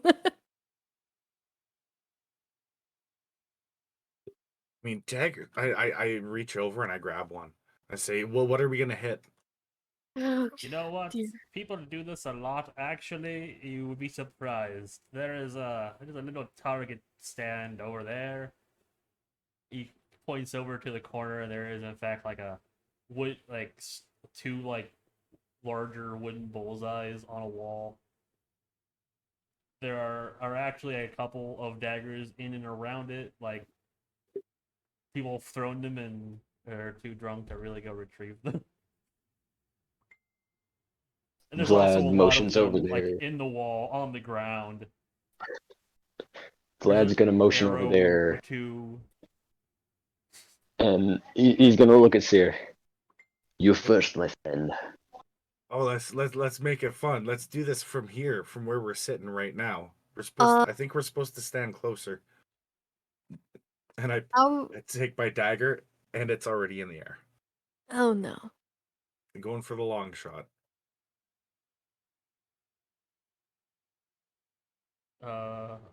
S4: mean, dagger. I reach over and I grab one. I say, "Well, what are we gonna hit?"
S2: no.
S1: You know what?
S2: Dear.
S1: People do this a lot. Actually, you would be surprised. There's a little target stand over there. He points over to the corner, and there is in fact like a wood two like larger wooden bullseyes on a wall. There are actually a couple of daggers in and around it. Like people have thrown them and they're too drunk to really go retrieve them. And there's also a
S5: Vlad
S1: lot of
S5: motions over
S1: them like
S5: there.
S1: in the wall on the ground. There's
S5: Vlad's
S1: an
S5: gonna motion over
S1: arrow or
S5: there
S1: two.
S5: and he's gonna look at Seer. You first, my friend.
S4: Oh, let's make it fun. Let's do this from here, from where we're sitting right now.
S2: Uh,
S4: I think we're supposed to stand closer. And
S2: I'll,
S4: I take my dagger, and it's already in the air.
S2: oh no.
S4: I'm going for the long shot.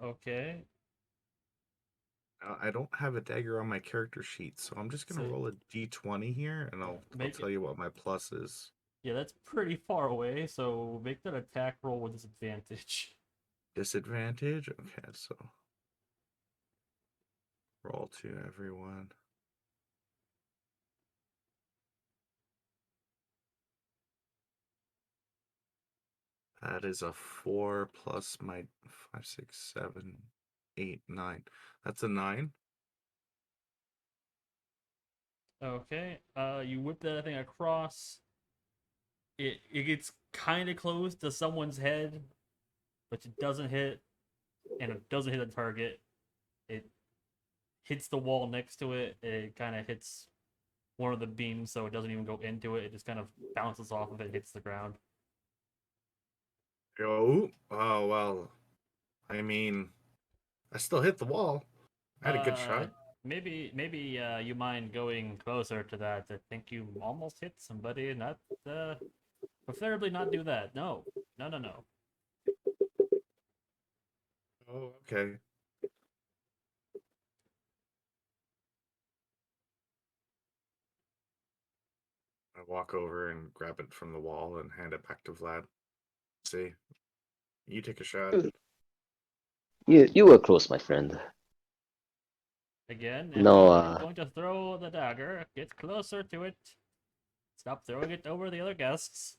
S1: Okay.
S4: I don't have a dagger on my character sheet, so I'm just gonna
S1: So
S4: roll a d20 here, and I'll
S1: make
S4: tell
S1: it.
S4: you what my plus is.
S1: Yeah, that's pretty far away. So make that attack roll with disadvantage.
S4: Disadvantage. Okay, so roll to everyone. That is a 4 plus my 5, 6, 7, 8, 9. That's a 9.
S1: Okay. You whip that thing across. It gets kind of close to someone's head, but it doesn't hit, and it doesn't hit the target. It hits the wall next to it. It kind of hits one of the beams, so it doesn't even go into it. It just kind of bounces off of it, hits the ground.
S4: Oh, well. I mean, I still hit the wall. I had a good
S1: Uh,
S4: shot.
S1: maybe you mind going closer to that? I think you almost hit somebody. Not preferably not do that. No, no, no, no.
S4: Oh, okay. I walk over and grab it from the wall and hand it back to Vlad. See, you take a shot.
S5: You were close, my friend.
S1: Again, if
S5: No,
S1: you're going to throw the dagger, get closer to it. Stop throwing it over the other guests.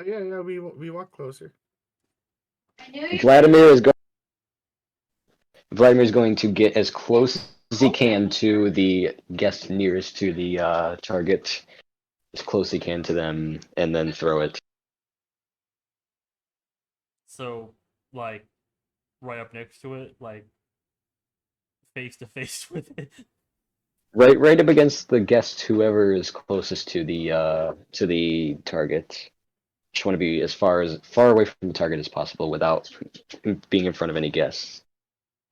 S4: Yeah. We walk closer.
S5: Vladimir is going Vladimir's going to get as close as he can to the guest nearest to the target, as close as he can to them, and then throw it.
S1: So, like, right up next to it, like, face to face with it.
S5: Right up against the guest, whoever is closest to the target. Just want to be as far away from the target as possible without being in front of any guests.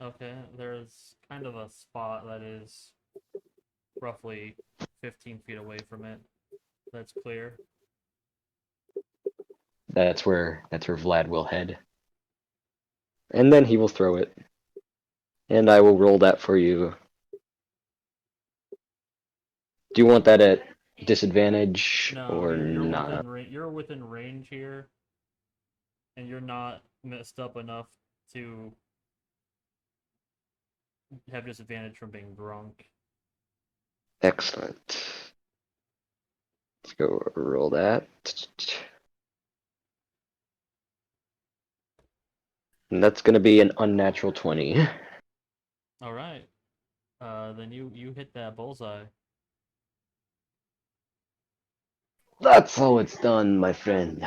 S1: Okay, there's kind of a spot that is roughly 15 feet away from it. That's clear.
S5: That's where Vlad will head, and then he will throw it. And I will roll that for you. Do you want that at disadvantage
S1: No,
S5: or
S1: you're
S5: not?
S1: within you're within range here, and you're not messed up enough to have disadvantage from being drunk.
S5: Excellent. Let's go roll that. And that's going to be an unnatural 20.
S1: All right. Then you hit that bullseye.
S5: That's how it's done, my friend.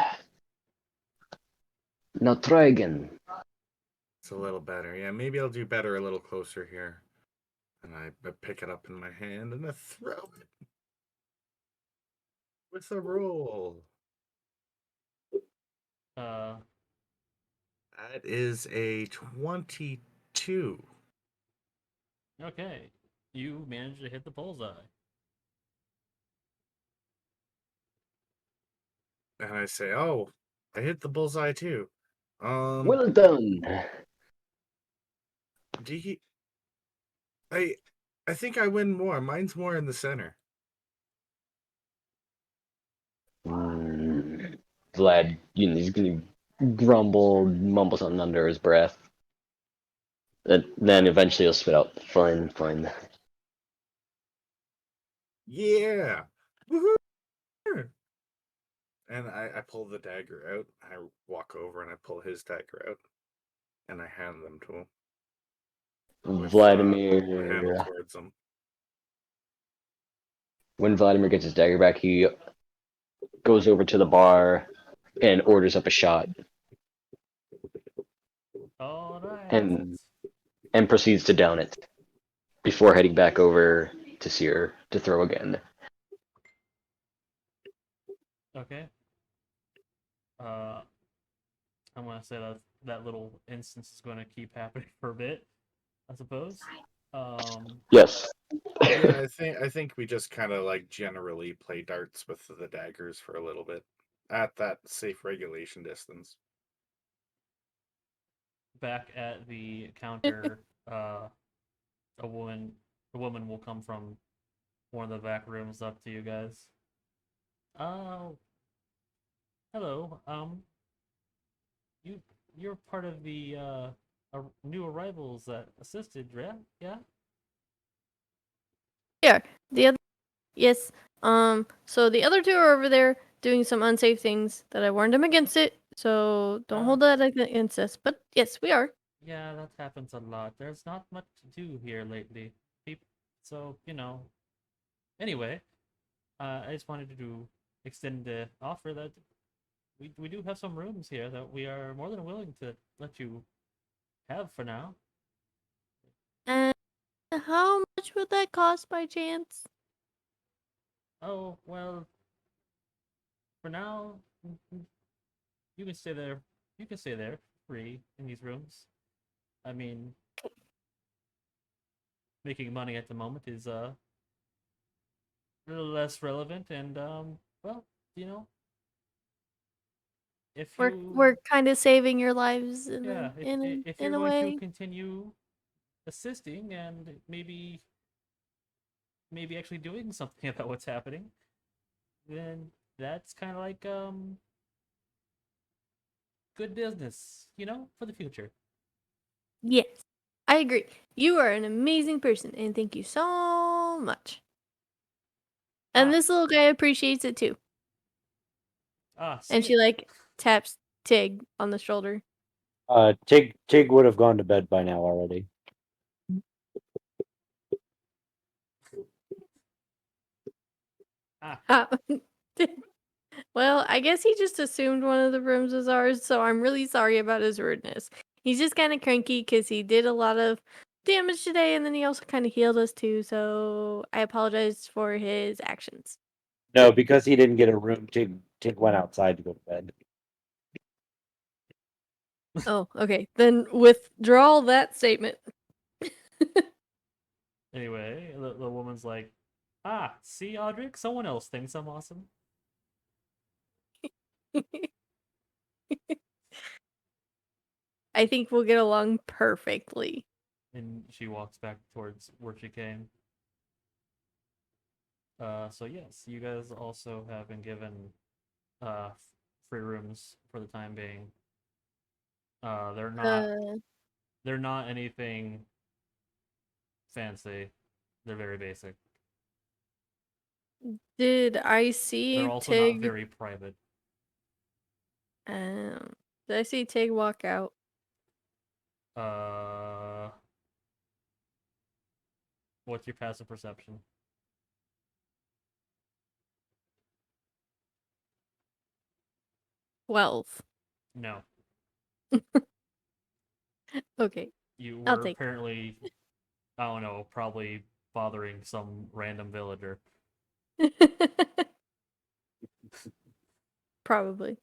S5: Now try again.
S4: It's a little better. Yeah, maybe I'll do better a little closer here. And I pick it up in my hand and I throw it with a roll.
S1: Uh,
S4: That is a 22.
S1: okay. You managed to hit the bullseye.
S4: And I say, "Oh, I hit the bullseye too."
S5: Well done.
S4: Do you, I think I win more. Mine's more in the center.
S5: Vlad, he's going to grumble, mumble something under his breath. And then eventually he'll spit out, fine.
S4: Yeah. Woohoo! And I pull the dagger out. I walk over and I pull his dagger out. And I hand them to him. With my handle
S5: Vladimir,
S4: towards him.
S5: when Vladimir gets his dagger back, he goes over to the bar and orders up a shot
S1: All right.
S5: and proceeds to down it before heading back over to Seer to throw again.
S1: Okay. I'm gonna say that little instance is gonna keep happening for a bit, I suppose.
S5: Yes.
S4: Yeah, I think we just kind of like generally play darts with the daggers for a little bit at that safe regulation distance.
S1: Back at the counter, a woman will come from one of the back rooms up to you guys. Oh, hello. You're part of the new arrivals that assisted, yeah? Yeah.
S2: Yeah. The other yes. So the other two are over there doing some unsafe things that I warned them against it. So don't hold that against us. But yes, we are.
S1: Yeah, that happens a lot. There's not much to do here lately. So anyway, I just wanted to extend the offer that we do have some rooms here that we are more than willing to let you have for now.
S2: And how much would that cost by chance?
S1: Oh, well, for now, you can stay there. You can stay there free in these rooms. I mean, making money at the moment is a little less relevant, and well, you know, if
S2: We're kind of saving your lives
S1: yeah, if you're
S2: in a
S1: going to
S2: way.
S1: continue assisting and maybe actually doing something about what's happening, then that's kind of like good business, for the future.
S2: Yes, I agree. You are an amazing person, and thank you so much. And
S1: Ah,
S2: this little guy appreciates it too.
S1: see
S2: And
S1: ya.
S2: she like taps Tig on the shoulder.
S3: Tig would have gone to bed by now already.
S2: Well, I guess he just assumed one of the rooms was ours, so I'm really sorry about his rudeness. He's just kind of cranky because he did a lot of damage today, and then he also kind of healed us too, so I apologize for his actions.
S3: No, because he didn't get a room, Tig went outside to go to bed.
S2: Oh, okay. Then withdraw that statement.
S1: Anyway, the woman's like, see, Audric, someone else thinks I'm awesome.
S2: I think we'll get along perfectly.
S1: And she walks back towards where she came. So yes, you guys also have been given free rooms for the time being. They're not
S2: Uh,
S1: they're not anything fancy. They're very basic.
S2: did I
S1: They're
S2: see
S1: also not
S2: Tig?
S1: very private.
S2: Um, did I see Tig walk out?
S1: Uh, what's your passive perception?
S2: 12.
S1: No.
S2: Okay,
S1: You
S2: I'll
S1: were
S2: take
S1: apparently, I don't know, probably bothering some random villager.
S2: it. Probably.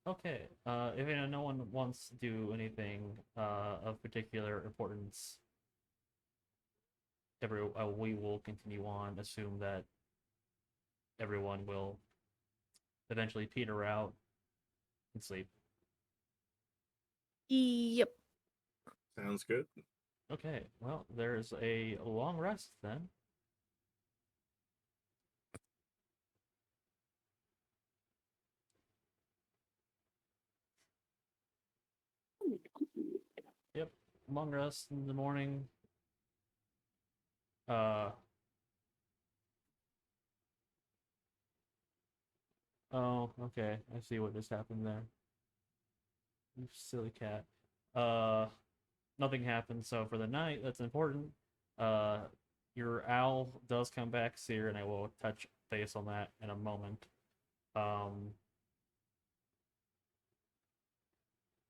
S1: Okay. If no one wants to do anything of particular importance, we will continue on. Assume that everyone will eventually peter out and sleep.
S2: Yep.
S4: Sounds good.
S1: Okay. Well, there's a long rest then. Yep. Long rest in the morning. Uh. Oh, okay. I see what just happened there. You silly cat. Uh, Nothing happened. So for the night, that's important. Uh, your owl does come back, Seer, and I will touch base on that in a moment. Um,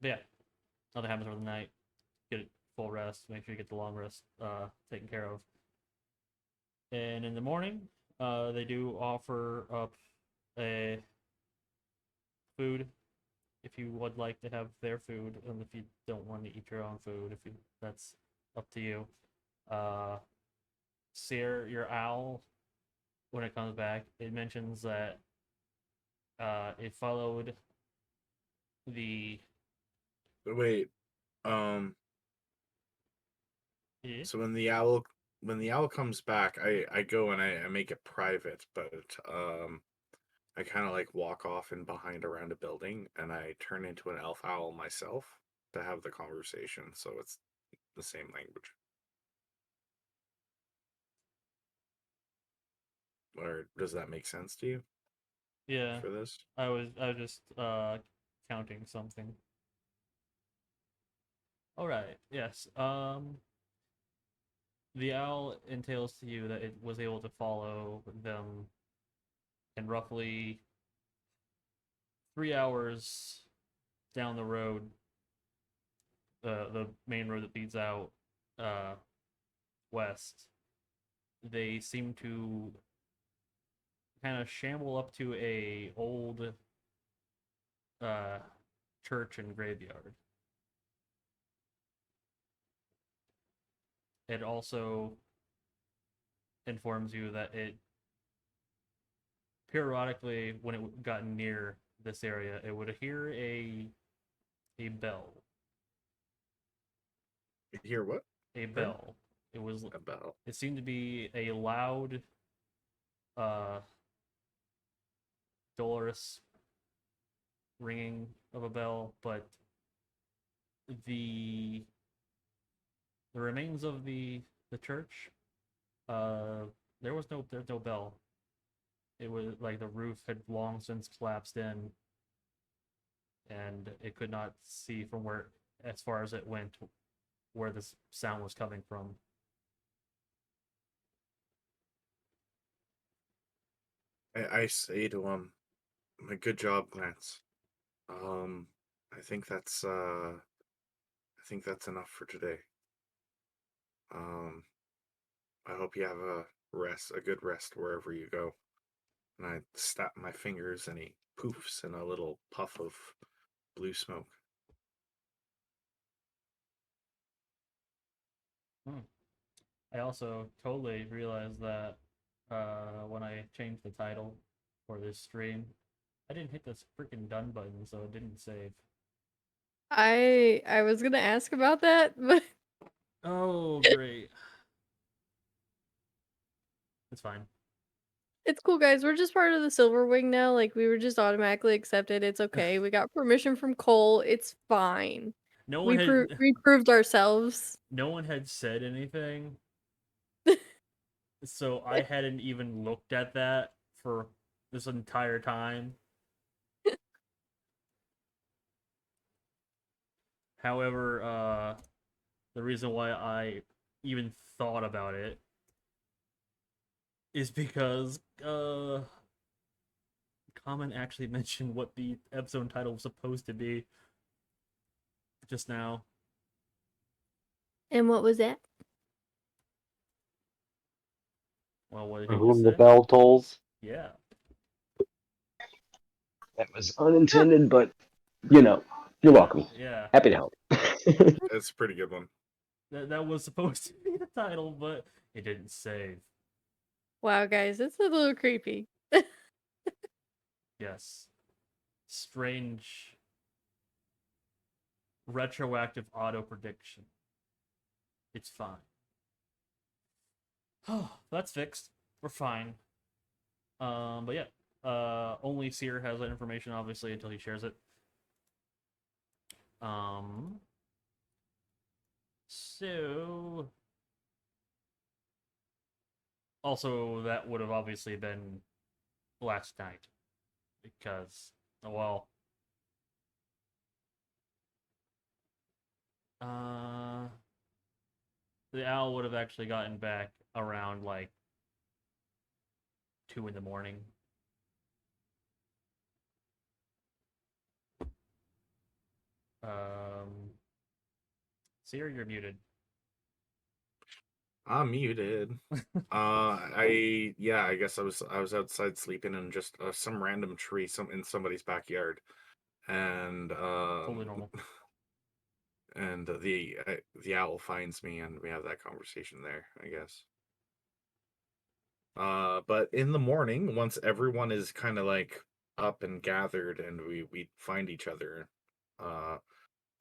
S1: but yeah, nothing happens for the night. Get full rest. Make sure you get the long rest taken care of. And in the morning, they do offer up a food if you would like to have their food, and if you don't want to eat your own food, if you that's up to you. Uh, Seer, your owl, when it comes back, it mentions that it followed the
S4: Wait. Um.
S1: eh?
S4: So when the owl comes back, I go and I make it private, but I kind of like walk off and behind around a building, and I turn into an elf owl myself to have the conversation. So it's the same language. Or does that make sense to you
S1: Yeah,
S4: for this?
S1: I was just counting something. All right. Yes. The owl entails to you that it was able to follow them in roughly 3 hours down the road, the main road that leads out uh, west. They seem to kind of shamble up to a old uh, church and graveyard. It also informs you that it periodically, when it got near this area, it would hear a bell.
S4: You hear what?
S1: A
S4: Right?
S1: bell. It was.
S4: A bell.
S1: It seemed to be a loud, uh, dolorous ringing of a bell, but the the remains of the church, uh, there's no bell. It was like the roof had long since collapsed in, and it could not see from where, as far as it went, where this sound was coming from.
S4: I say to him, good job, Lance. I think that's enough for today. Um, I hope you have a good rest wherever you go. And I snap my fingers and he poofs in a little puff of blue smoke.
S1: I also totally realized that when I changed the title for this stream, I didn't hit this freaking done button, so it didn't save.
S2: I was gonna ask about that, but
S1: Oh, great. It's fine.
S2: it's cool, guys. We're just part of the Silver Wing now. Like, we were just automatically accepted. It's okay. We got permission from Cole. It's fine.
S1: No one had
S2: We proved ourselves.
S1: no one had said anything, so I hadn't even looked at that for this entire time. However, the reason why I even thought about it is because Common actually mentioned what the episode title was supposed to be just now.
S2: And what was that?
S1: Well, what did
S3: For
S1: he
S3: whom
S1: just
S3: the
S1: say?
S3: bell tolls.
S1: Yeah.
S5: That was unintended, but you're welcome.
S1: Yeah.
S5: Happy to help.
S4: It's a pretty good one.
S1: That was supposed to be the title, but it didn't save.
S2: Wow, guys, it's a little creepy.
S1: Yes. Strange retroactive auto prediction. It's fine. Oh, that's fixed. We're fine. But yeah. Only Seer has that information, obviously, until he shares it. So also that would have obviously been last night because well the owl would have actually gotten back around like 2 in the morning. Siri, you're muted.
S4: I'm muted. I guess I was outside sleeping in just some random tree in somebody's backyard, and
S1: Totally normal.
S4: and the owl finds me and we have that conversation there, I guess. But in the morning, once everyone is kind of like up and gathered and we find each other,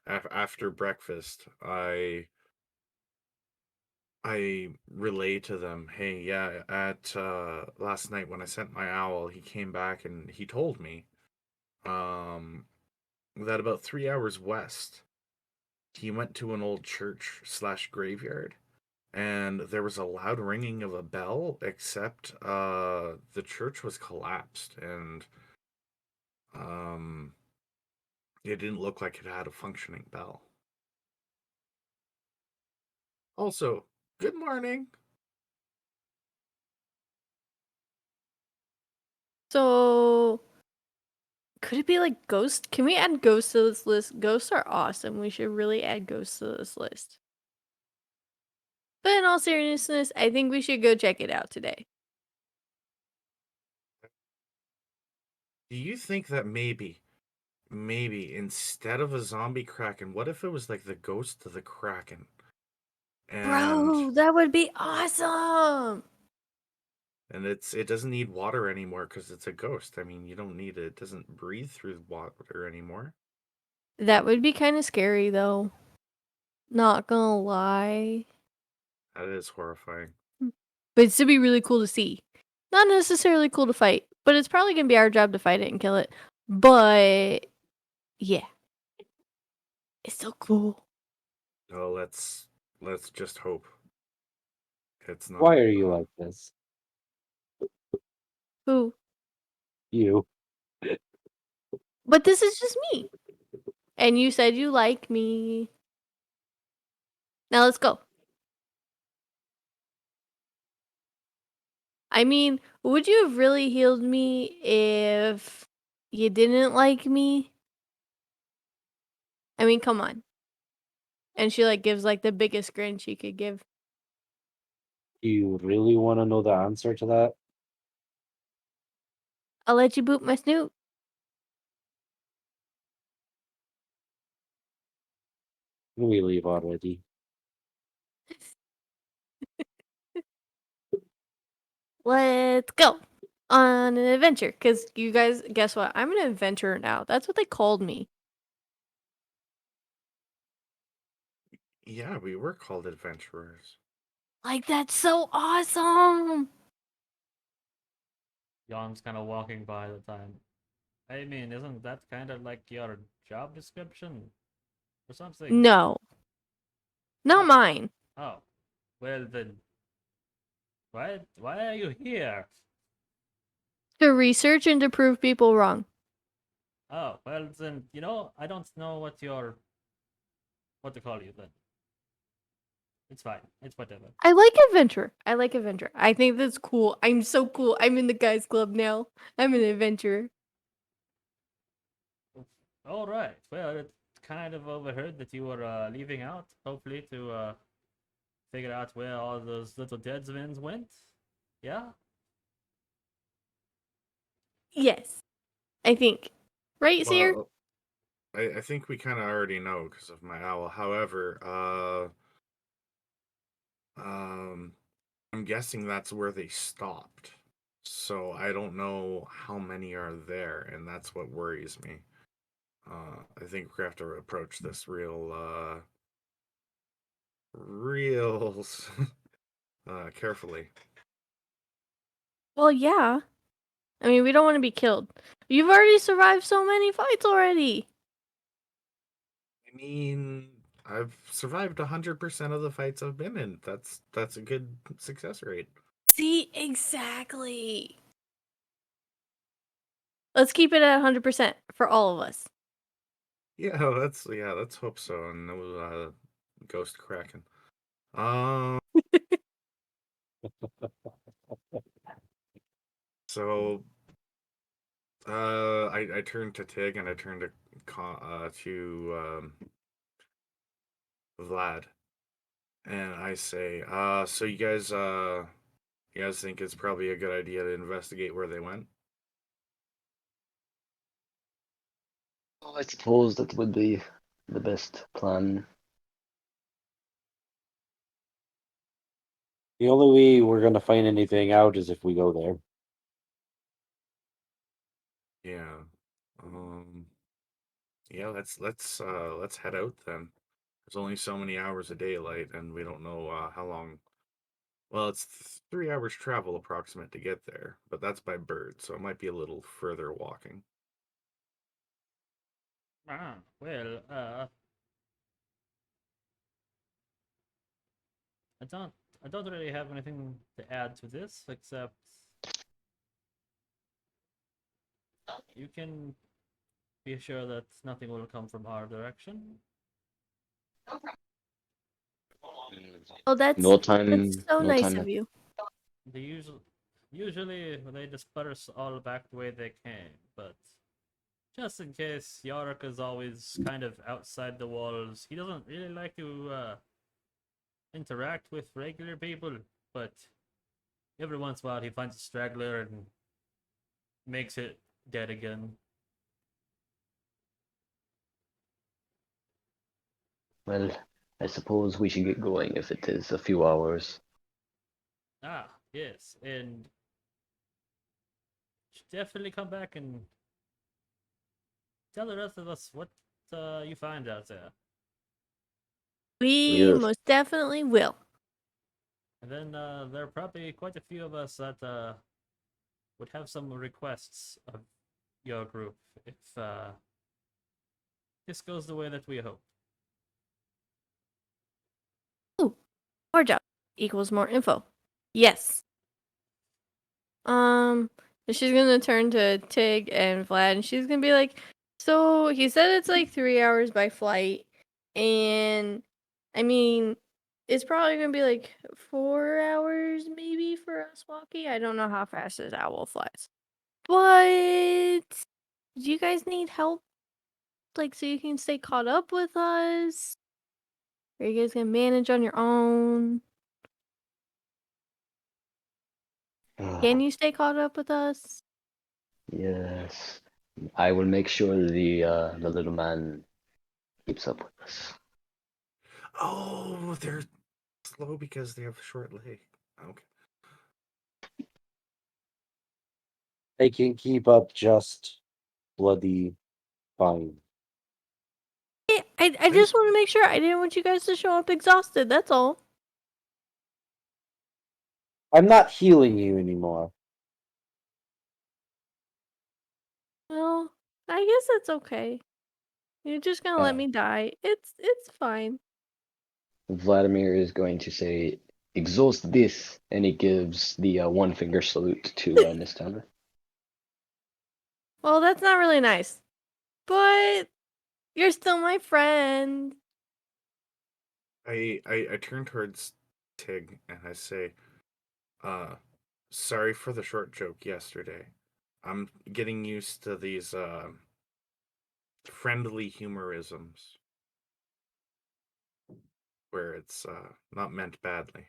S4: after breakfast, I relay to them, hey, yeah, at last night when I sent my owl, he came back and he told me that about 3 hours west, he went to an old church / graveyard, and there was a loud ringing of a bell, except the church was collapsed, and it didn't look like it had a functioning bell. Also, good morning.
S2: So, could it be like ghosts? Can we add ghosts to this list? Ghosts are awesome. We should really add ghosts to this list. But in all seriousness, I think we should go check it out today.
S4: Do you think that maybe instead of a zombie kraken, what if it was like the ghost of the kraken? And
S2: Bro, that would be awesome.
S4: it doesn't need water anymore because it's a ghost. I mean, you don't need it. It doesn't breathe through water anymore.
S2: That would be kind of scary, though. Not gonna lie.
S4: That is horrifying.
S2: But it'd still be really cool to see. Not necessarily cool to fight, but it's probably gonna be our job to fight it and kill it. But yeah, it's so cool.
S4: Oh, let's just hope it's not.
S3: Why are you like this?
S2: Who?
S3: You.
S2: But this is just me. And you said you like me. Now let's go. I mean, would you have really healed me if you didn't like me? I mean, come on. And she like gives like the biggest grin she could give.
S3: Do you really want to know the answer to that?
S2: I'll let you boot my snoot.
S3: Can we leave already?
S2: Let's go on an adventure. Cause you guys, guess what? I'm an adventurer now. That's what they called me.
S4: Yeah, we were called adventurers.
S2: Like that's so awesome.
S1: Yon's kind of walking by the time. I mean, isn't that kind of like your job description or something?
S2: No, not
S1: Oh.
S2: mine.
S1: Oh, well then, why are you here?
S2: To research and to prove people wrong.
S1: Oh, well then, I don't know what to call you then. It's fine. It's whatever.
S2: I like adventure. I like adventure. I think that's cool. I'm so cool. I'm in the guys club now. I'm an adventurer.
S1: All right. Well, it kind of overheard that you were leaving out, hopefully to figure out where all those little deadsmen went. Yeah.
S2: Yes, I think. Right, Seer?
S4: Well, I think we kind of already know because of my owl. However, I'm guessing that's where they stopped. So I don't know how many are there, and that's what worries me. I think we have to approach this real carefully.
S2: Well, yeah. I mean, we don't want to be killed. You've already survived so many fights already.
S4: I mean, I've survived 100% of the fights I've been in. That's a good success rate.
S2: See, exactly. Let's keep it at 100% for all of us.
S4: Yeah, let's hope so. And no ghost kraken. Um, so I turned to Tig and I turned to Vlad, and I say, so you guys think it's probably a good idea to investigate where they went?
S5: I suppose that would be the best plan.
S3: The only way we're gonna find anything out is if we go there.
S4: Yeah. Um. Yeah. Let's head out then. There's only so many hours of daylight, and we don't know how long. Well, it's 3 hours travel approximate to get there, but that's by bird, so it might be a little further walking.
S1: Well, I don't I don't really have anything to add to this except you can be sure that nothing will come from our direction.
S2: Oh, that's
S5: No time,
S2: so
S5: no
S2: nice
S5: time.
S2: of you.
S1: They usually they disperse all back the way they came, but just in case, Yorick is always kind of outside the walls. He doesn't really like to interact with regular people, but every once in a while he finds a straggler and makes it dead again.
S5: Well, I suppose we should get going if it is a few hours.
S1: Ah, yes, and should definitely come back and tell the rest of us what you find out there.
S2: We
S5: Yes.
S2: most definitely will.
S1: And then there are probably quite a few of us that would have some requests of your group if this goes the way that we hope.
S2: More job equals more info. Yes. And she's gonna turn to Tig and Vlad, and she's gonna be like, "So he said it's like 3 hours by flight, and I mean, it's probably gonna be like 4 hours maybe for us walking. I don't know how fast this owl flies. But do you guys need help? Like, so you can stay caught up with us? Are you guys gonna manage on your own? Can you stay caught up with us?
S5: Yes, I will make sure the little man keeps up with us.
S4: Oh, they're slow because they have short legs. Okay.
S3: They can keep up just bloody fine.
S2: I just want to make sure. I didn't want you guys to show up exhausted. That's all.
S3: I'm not healing you anymore.
S2: Well, I guess that's okay. You're just gonna let
S3: Yeah.
S2: me die. It's fine.
S5: Vladimir is going to say, "Exhaust this," and he gives the one finger salute to Nistana.
S2: Well, that's not really nice. But you're still my friend.
S4: I turn towards Tig and I say, sorry for the short joke yesterday. I'm getting used to these friendly humorisms where it's not meant badly.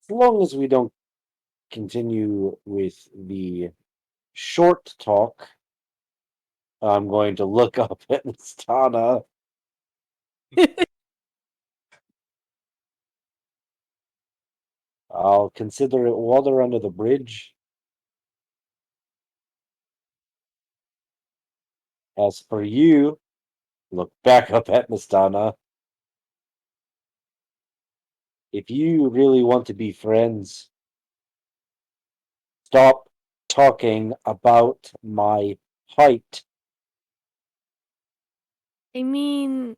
S3: As long as we don't continue with the short talk, I'm going to look up at Nistana. I'll consider it water under the bridge. As for you, look back up at Nistana. If you really want to be friends, stop talking about my height.
S2: I mean,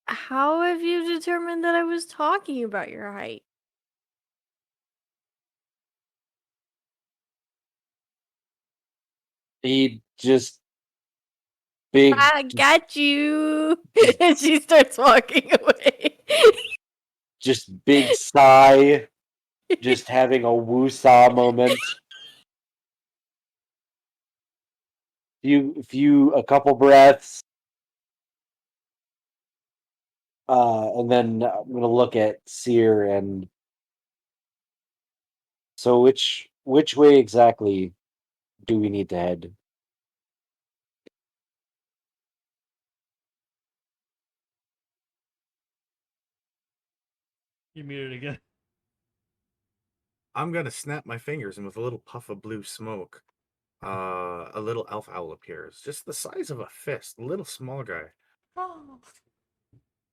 S2: how have you determined that I was talking about your height?
S3: He just big,
S2: I got you. And she starts walking away.
S3: just big sigh, just having a woosah moment. A couple breaths, and then I'm gonna look at Seer and so which way exactly do we need to head?
S1: You muted again.
S4: I'm gonna snap my fingers and with a little puff of blue smoke, a little elf owl appears, just the size of a fist, a little small guy.
S1: Oh.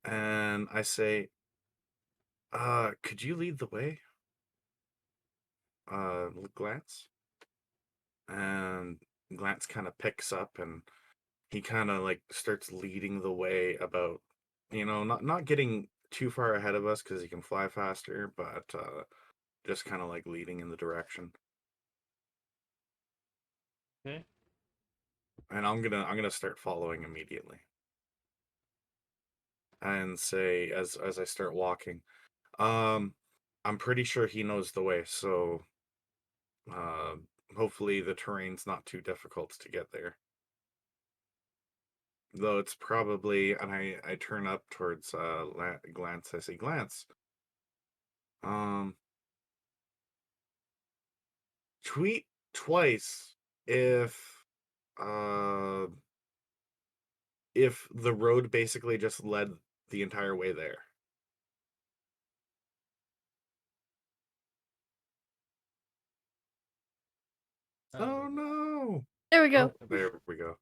S4: And I say, could you lead the way? Glance. And Glance kind of picks up and he kind of like starts leading the way about, not getting too far ahead of us because he can fly faster, but just kind of like leading in the direction.
S1: Okay.
S4: And I'm gonna start following immediately. And say as I start walking, um, I'm pretty sure he knows the way, so uh, hopefully the terrain's not too difficult to get there. Though it's probably, and I turn up towards Glance. I say, Glance, um, tweet twice if uh if the road basically just led the entire way there. Oh no!
S2: There we go.
S1: Oh,
S4: There we go.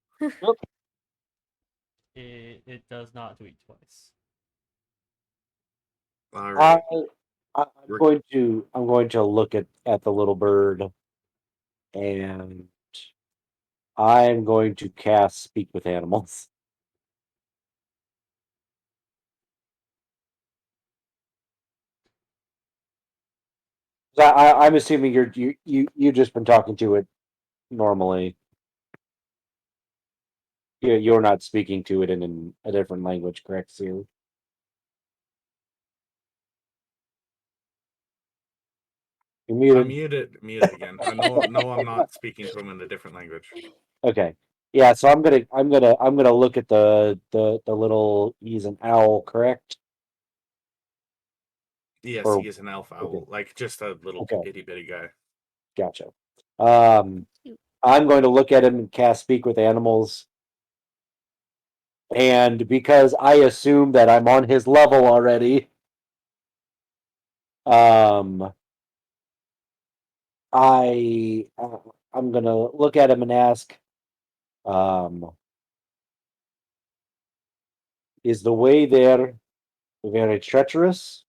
S1: it does not tweet twice.
S4: All
S3: I,
S4: right.
S3: I'm going to look at the little bird and I'm going to cast Speak with Animals. I'm assuming you just been talking to it normally. You're not speaking to it in a different language, correct, Sue? You're
S4: I'm
S3: muted.
S4: muted again. No, I'm not speaking to him in a different language.
S3: Okay. Yeah, so I'm gonna look at the little, he's an owl, correct?
S4: Yes,
S3: Or
S4: he is an elf
S3: okay,
S4: owl, like just a little
S3: okay,
S4: itty bitty guy.
S3: gotcha. I'm going to look at him and cast speak with animals, and because I assume that I'm on his level already, um, I I'm gonna look at him and ask, um, is the way there very treacherous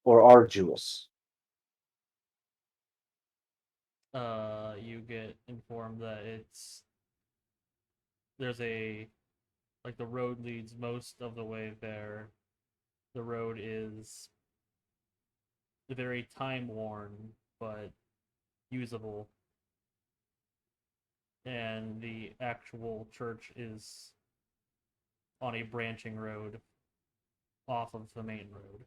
S3: or arduous?
S1: You get informed that there's a like the road leads most of the way there. The road is very time worn but usable, and the actual church is on a branching road off of the main road,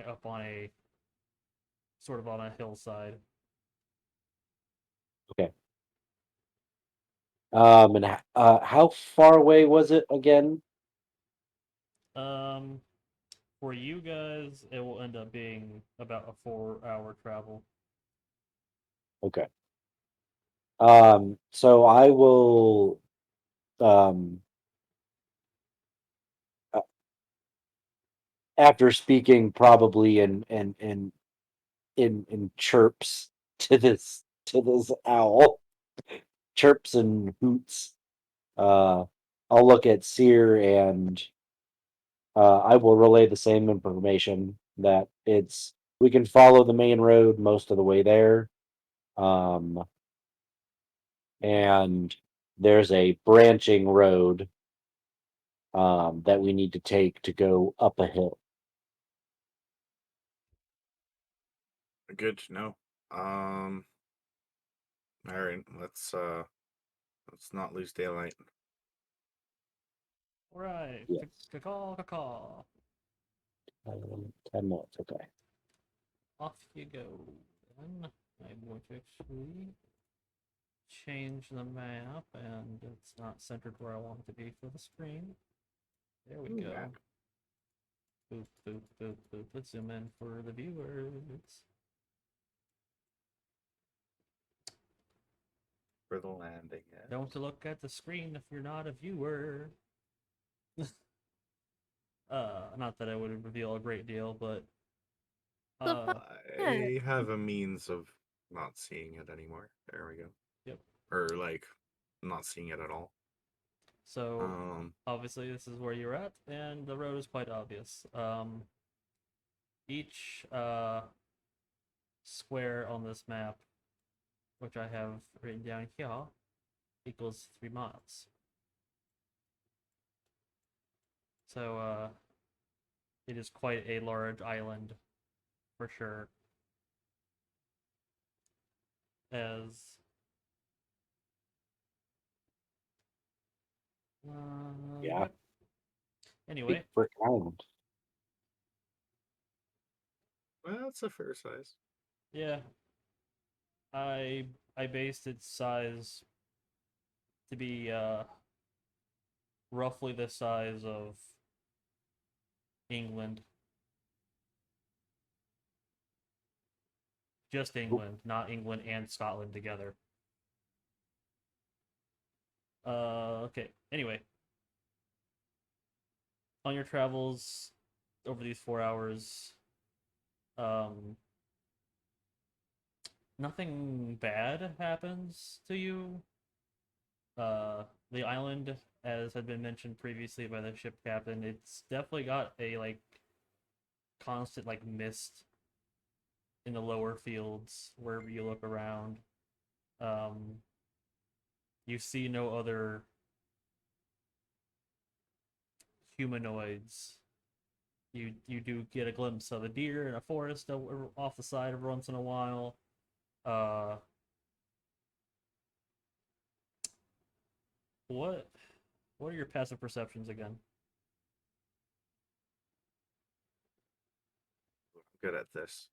S1: up on a sort of on a hillside.
S3: Okay. And how far away was it again?
S1: Um, for you guys, it will end up being about a 4-hour travel.
S3: Okay. So I will, um, uh, after speaking probably in chirps to this owl, chirps and hoots. Uh, I'll look at Seer and I will relay the same information that we can follow the main road most of the way there. Um, and there's a branching road that we need to take to go up a hill.
S4: Good to know. All right, let's not lose daylight.
S1: Right,
S3: Yes.
S1: caw caw.
S3: 10 minutes. Okay.
S1: Off you go. Then I'm going to actually change the map, and it's not centered where I want it to be for the screen. There we
S4: Ooh,
S1: go.
S4: map
S1: Boop, boop, boop, boop. Let's zoom in for the viewers.
S4: for the landing. Yes.
S1: Don't look at the screen if you're not a viewer. Not that I would reveal a great deal, but
S2: The
S1: uh,
S2: fuck?
S4: I have a means of not seeing it anymore. There we go.
S1: yep.
S4: Or like not seeing it at all.
S1: So obviously this is where you're at, and the road is quite obvious. Each square on this map, which I have written down here, equals 3 miles. So it is quite a large island, for sure. As
S3: Yeah.
S1: yep. Anyway,
S3: Big brick island.
S4: Well, that's a fair size.
S1: yeah, I I based its size to be roughly the size of England. Just England, not England and Scotland together. Okay. Anyway, on your travels over these 4 hours, um, nothing bad happens to you. The island, as had been mentioned previously by the ship captain, it's definitely got a like constant like mist in the lower fields wherever you look around. Um, you see no other humanoids. You do get a glimpse of a deer in a forest off the side every once in a while. Uh, what what are your passive perceptions again?
S4: Good at this.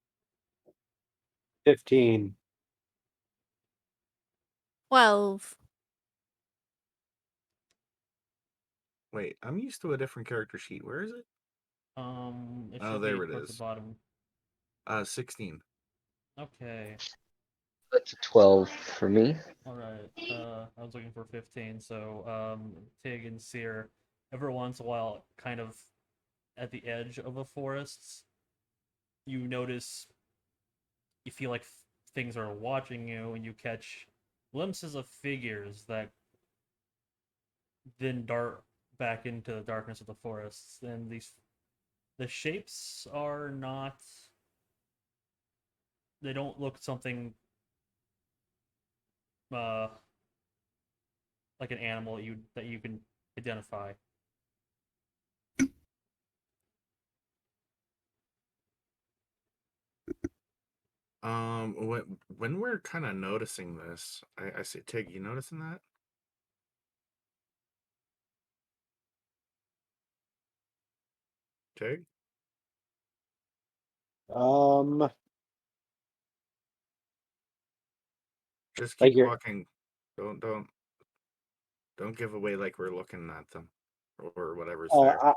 S3: 15.
S2: 12.
S4: Wait, I'm used to a different character sheet. Where is it?
S1: It
S4: Oh,
S1: should be
S4: there it
S1: towards the
S4: is.
S1: bottom.
S4: 16.
S1: Okay.
S5: That's a 12 for me.
S1: All right. I was looking for 15. So, Tig and Seer, every once in a while, kind of at the edge of a forest, you notice, you feel like things are watching you, and you catch glimpses of figures that then dart back into the darkness of the forests. And the shapes are not. They don't look something uh like an animal that you can identify.
S4: When we're kind of noticing this, I say, Tig, you noticing that? Tig,
S3: Um,
S4: just
S3: like
S4: keep
S3: you're.
S4: walking. Don't give away like we're looking at them or whatever's
S3: Oh,
S4: there.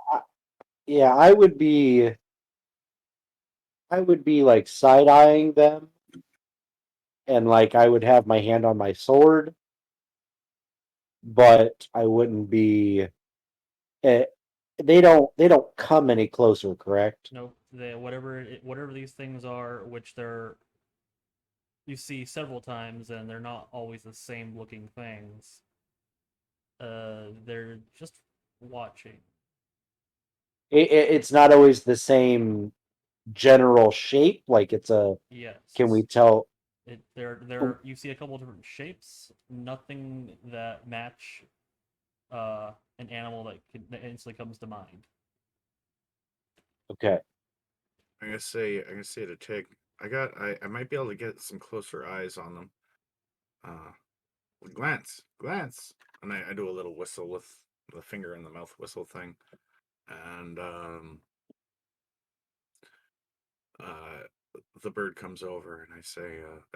S3: yeah, I would be. I would be like side eyeing them, and like I would have my hand on my sword, but I wouldn't be. eh, They don't come any closer, correct?
S1: Nope. Whatever these things are, which you see several times, and they're not always the same looking things. They're just watching.
S3: It's not always the same general shape. Like it's a. Can we
S1: Yes.
S3: tell?
S1: There you see a couple different shapes, nothing that match an animal that instantly comes to mind.
S3: Okay.
S4: I'm gonna say to Tig, I might be able to get some closer eyes on them. Uh, glance, and I do a little whistle with the finger in the mouth whistle thing, and uh, the bird comes over, and I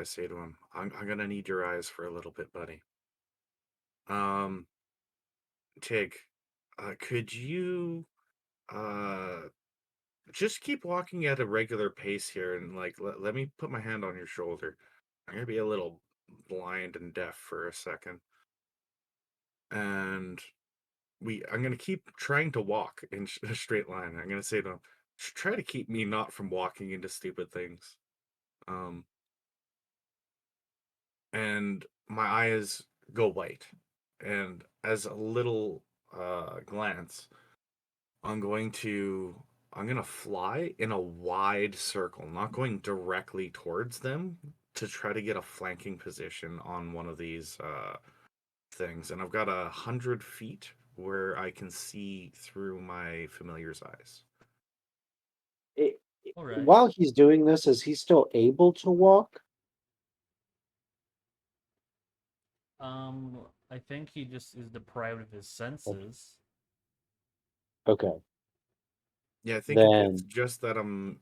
S4: say to him, I'm gonna need your eyes for a little bit, buddy. Um, Tig, could you uh just keep walking at a regular pace here, and like let me put my hand on your shoulder. I'm gonna be a little blind and deaf for a second, and I'm gonna keep trying to walk in a straight line. I'm gonna say to him, try to keep me not from walking into stupid things. Um, and my eyes go white, and as a little glance, I'm gonna fly in a wide circle, not going directly towards them, to try to get a flanking position on one of these things. And I've got 100 feet where I can see through my familiar's eyes.
S3: It,
S1: All right.
S3: while he's doing this, is he still able to walk?
S1: I think he just is deprived of his senses.
S3: Okay.
S4: Yeah, I think it's
S3: Then
S4: just that I'm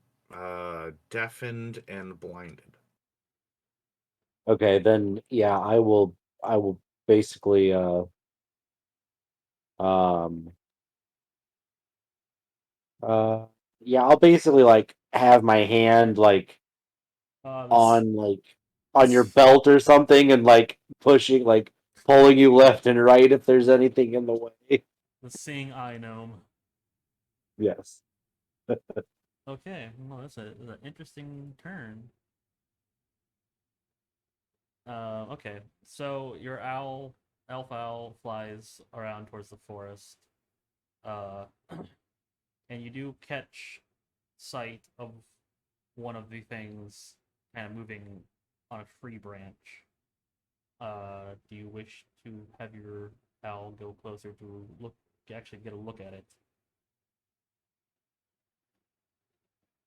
S4: deafened and blinded.
S3: okay, then yeah, I will basically um uh yeah, I'll basically like have my hand like
S1: This
S3: on like on your
S1: this
S3: belt or something and like pushing like pulling you left and right if there's anything in the way.
S1: the seeing eye gnome.
S3: Yes.
S1: Okay, well, that's an interesting turn. Okay, so your alpha owl flies around towards the forest, uh, and you do catch sight of one of the things kind of moving on a free branch. Do you wish to have your owl go closer to actually get a look at it?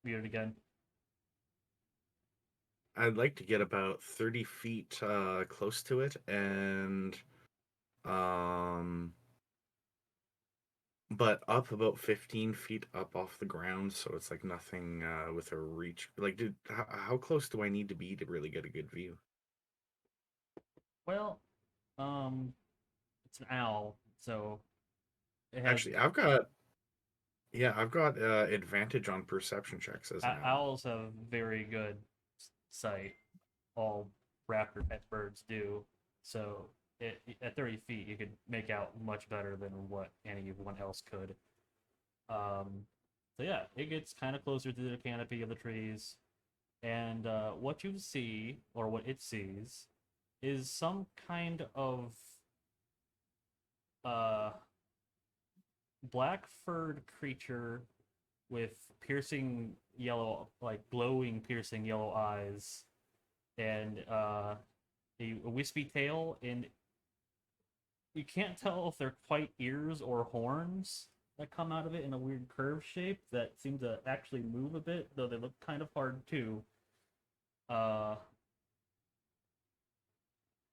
S1: Read it again.
S4: I'd like to get about 30 feet close to it, and um, but up about 15 feet up off the ground, so it's like nothing with a reach. Like, dude, how close do I need to be to really get a good view?
S1: Well, um, it's an owl, so it has
S4: Actually, I've got advantage on perception checks as an owl.
S1: owls have very good sight. All raptor pet birds do. So at 30 feet, you could make out much better than what anyone else could. So yeah, it gets kind of closer to the canopy of the trees, and what you see, or what it sees, is some kind of uh, black furred creature with piercing yellow, like glowing, piercing yellow eyes, and a wispy tail, and you can't tell if they're quite ears or horns that come out of it in a weird curve shape that seem to actually move a bit, though they look kind of hard too. Uh,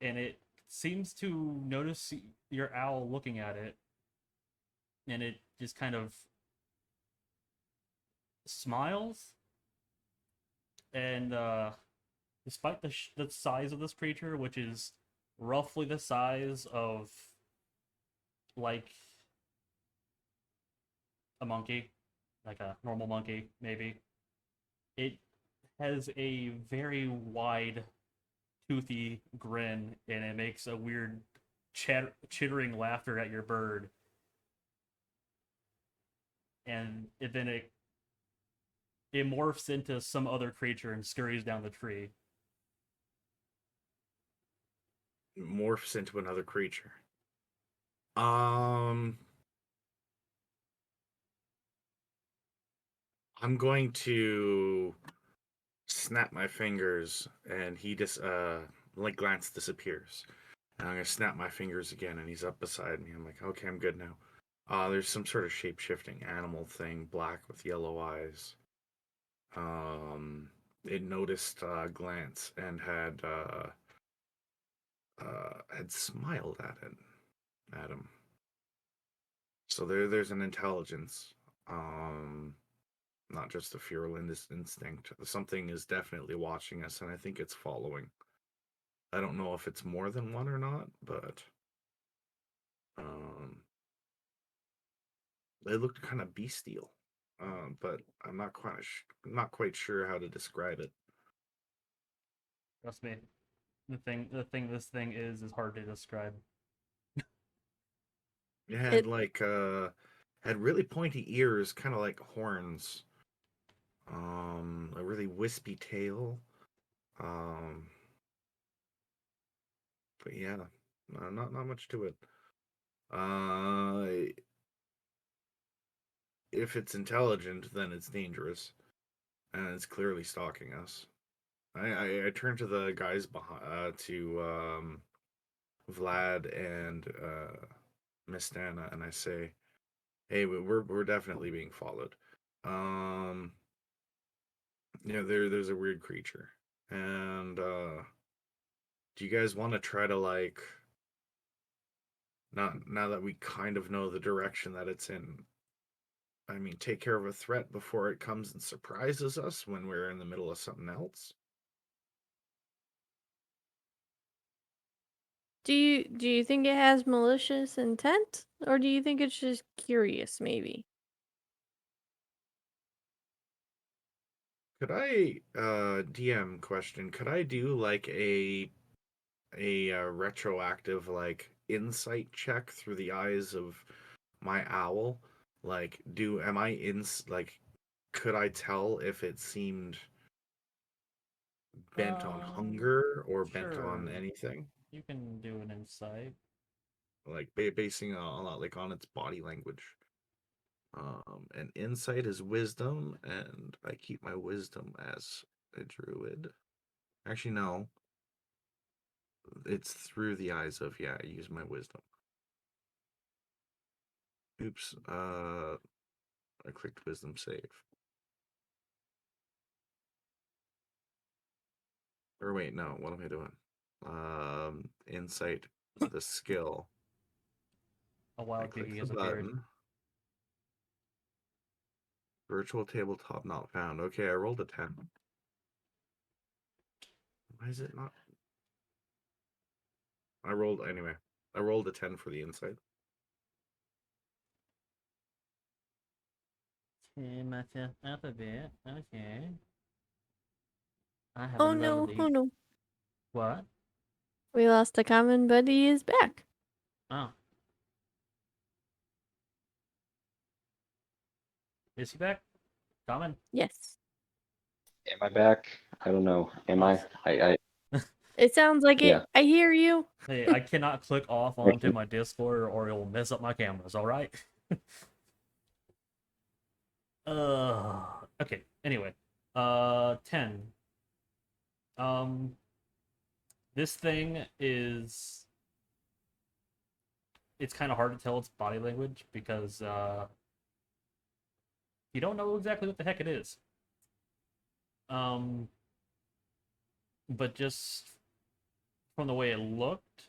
S1: and it seems to notice your owl looking at it, and it just kind of smiles. And despite the size of this creature, which is roughly the size of like a monkey, like a normal monkey, maybe, it has a very wide, toothy grin, and it makes a weird chittering laughter at your bird. And then it morphs into some other creature and scurries down the tree.
S4: Morphs into another creature. Um, I'm going to snap my fingers, and he just like glance disappears. And I'm gonna snap my fingers again, and he's up beside me. I'm like, okay, I'm good now. There's some sort of shape shifting animal thing, black with yellow eyes. It noticed glance and had smiled at him. So there's an intelligence. Um, not just a feral instinct. Something is definitely watching us, and I think it's following. I don't know if it's more than one or not, but um, they looked kind of bestial. But I'm not quite sure how to describe it.
S1: Trust me, this thing is hard to describe.
S4: It had
S2: It
S4: like had really pointy ears, kind of like horns. A really wispy tail. Um, but yeah, no, not much to it. Uh, if it's intelligent, then it's dangerous, and it's clearly stalking us. I turn to the guys behind, to Vlad and Miss Nana, and I say, "Hey, we're definitely being followed. Um, there's a weird creature, and do you guys want to try to like, not now that we kind of know the direction that it's in? I mean, take care of a threat before it comes and surprises us when we're in the middle of something else."
S2: do you think it has malicious intent, or do you think it's just curious maybe?
S4: Could I, DM question? Could I do like a retroactive like insight check through the eyes of my owl? Like, am I in like? Could I tell if it seemed bent on
S1: Um,
S4: hunger or bent on
S1: sure,
S4: anything?
S1: you can do an insight.
S4: Like basing on like on its body language. And insight is wisdom, and I keep my wisdom as a druid. Actually, no. It's through the eyes of, yeah, I use my wisdom. Oops. I clicked wisdom save. Or wait, no. What am I doing? Insight, the skill.
S1: A
S4: I
S1: wild
S4: click
S1: piggy
S4: the
S1: has appeared.
S4: button. Virtual tabletop not found. Okay, I rolled a 10. Why is it not? I rolled anyway. I rolled a 10 for the insight.
S1: Okay, myself up a bit. Okay. I have
S2: Oh
S1: a
S2: no,
S1: lovely.
S2: oh no.
S1: What?
S2: We lost a common, but he is back.
S1: Oh. Is he back? Common?
S2: Yes.
S5: Am I back? I don't know. Am I? I
S2: It sounds like it.
S5: Yeah.
S2: I hear you.
S1: Hey, I cannot click off onto my Discord or it will mess up my cameras, alright? Okay, anyway. 10. Um, this thing is. It's kind of hard to tell its body language because, you don't know exactly what the heck it is. Um, but just from the way it looked,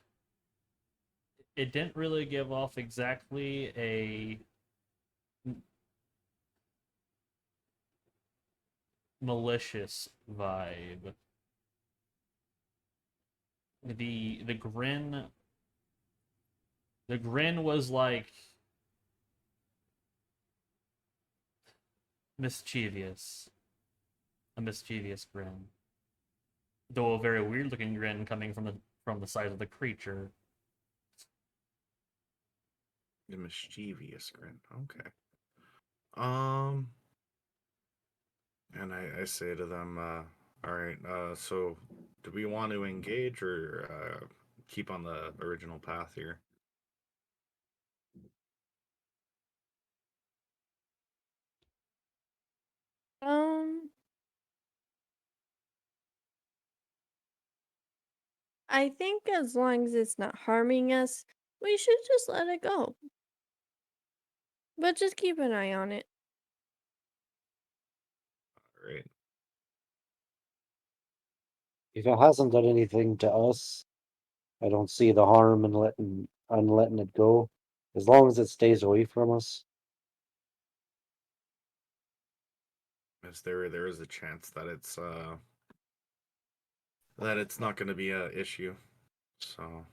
S1: it didn't really give off exactly a malicious vibe. The grin was like mischievous. A mischievous grin. Though a very weird looking grin coming from the side of the creature.
S4: The mischievous grin. Okay. Um, and I say to them, all right, so do we want to engage or keep on the original path here?
S2: Um, I think as long as it's not harming us, we should just let it go. But just keep an eye on it.
S4: All right.
S3: If it hasn't done anything to us, I don't see the harm in letting it go, as long as it stays away from us.
S4: As there is a chance that it's not going to be a issue. So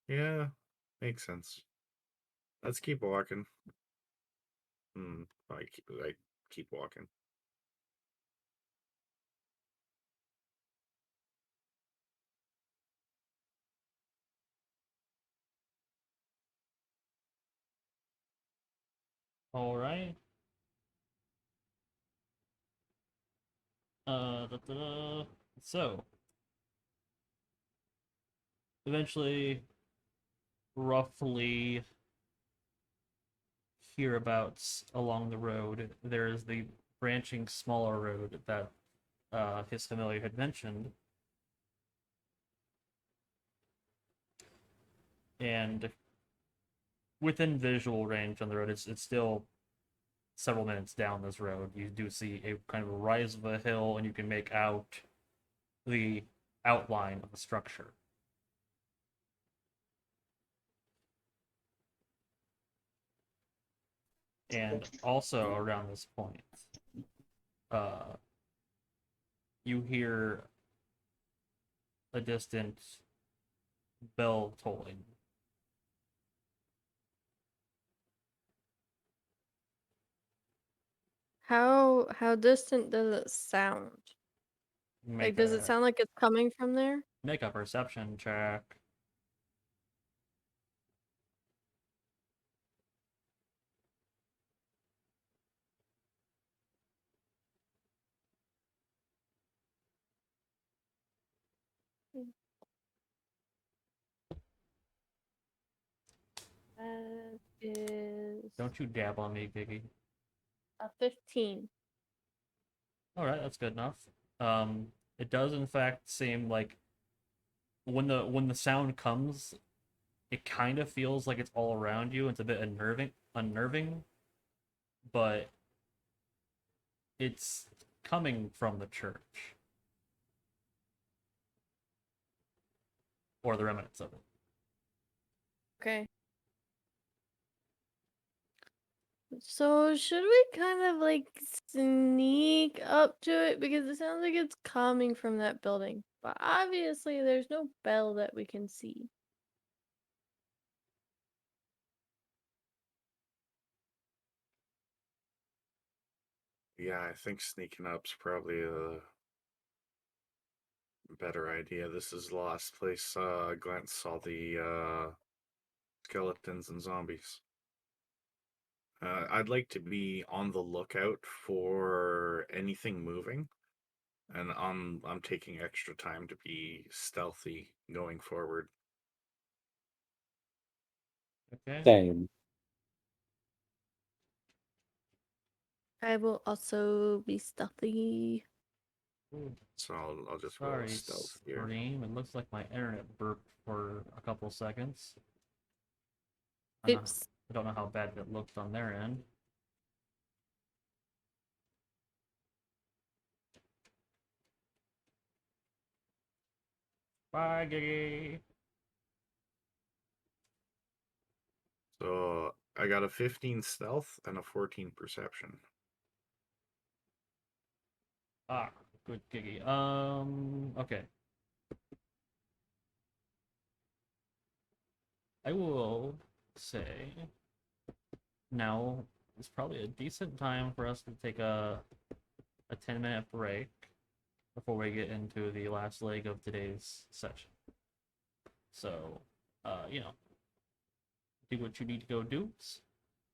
S4: yeah, makes sense. Let's keep walking. I keep walking.
S1: Alright. So, eventually, roughly hereabouts along the road, there is the branching smaller road that his familiar had mentioned. And within visual range on the road, it's still several minutes down this road. You do see a kind of a rise of a hill, and you can make out the outline of the structure. And also around this point, uh, you hear a distant bell tolling.
S2: How distant does it sound? Like,
S1: Make
S2: does it
S1: a
S2: sound like it's coming from there?
S1: make a perception check.
S2: That is
S1: Don't you dab on me, Piggy.
S2: a 15.
S1: All right, that's good enough. Um, it does in fact seem like when the sound comes, it kind of feels like it's all around you. It's a bit unnerving, but it's coming from the church. or the remnants of it.
S2: Okay. So should we kind of like sneak up to it because it sounds like it's coming from that building, but obviously there's no bell that we can see.
S4: Yeah, I think sneaking up's probably a better idea. This is the last place Glance saw the skeletons and zombies. I'd like to be on the lookout for anything moving, and I'm taking extra time to be stealthy going forward.
S1: Okay.
S3: Same.
S2: I will also be stealthy.
S1: Ooh,
S4: So I'll just roll a
S1: sorry,
S4: stealth here.
S1: stream. It looks like my internet burped for a couple seconds. I
S2: Oops.
S1: don't know how bad it looked on their end. Bye, Giggy.
S4: So I got a 15 stealth and a 14 perception.
S1: Ah, good Giggy. Okay. I will say now is probably a decent time for us to take a 10-minute break before we get into the last leg of today's session. So, do what you need to go do.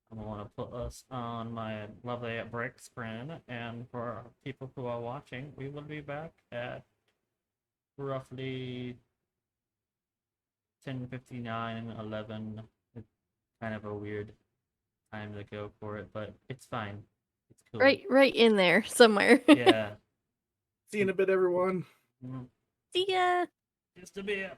S1: I'm gonna want to put us on my lovely break screen, and for people who are watching, we will be back at roughly 10:59, 11. It's kind of a weird time to go for it, but it's fine. It's cool.
S2: Right in there somewhere.
S1: Yeah.
S4: See you in a bit, everyone.
S2: See ya.
S1: Just a bit.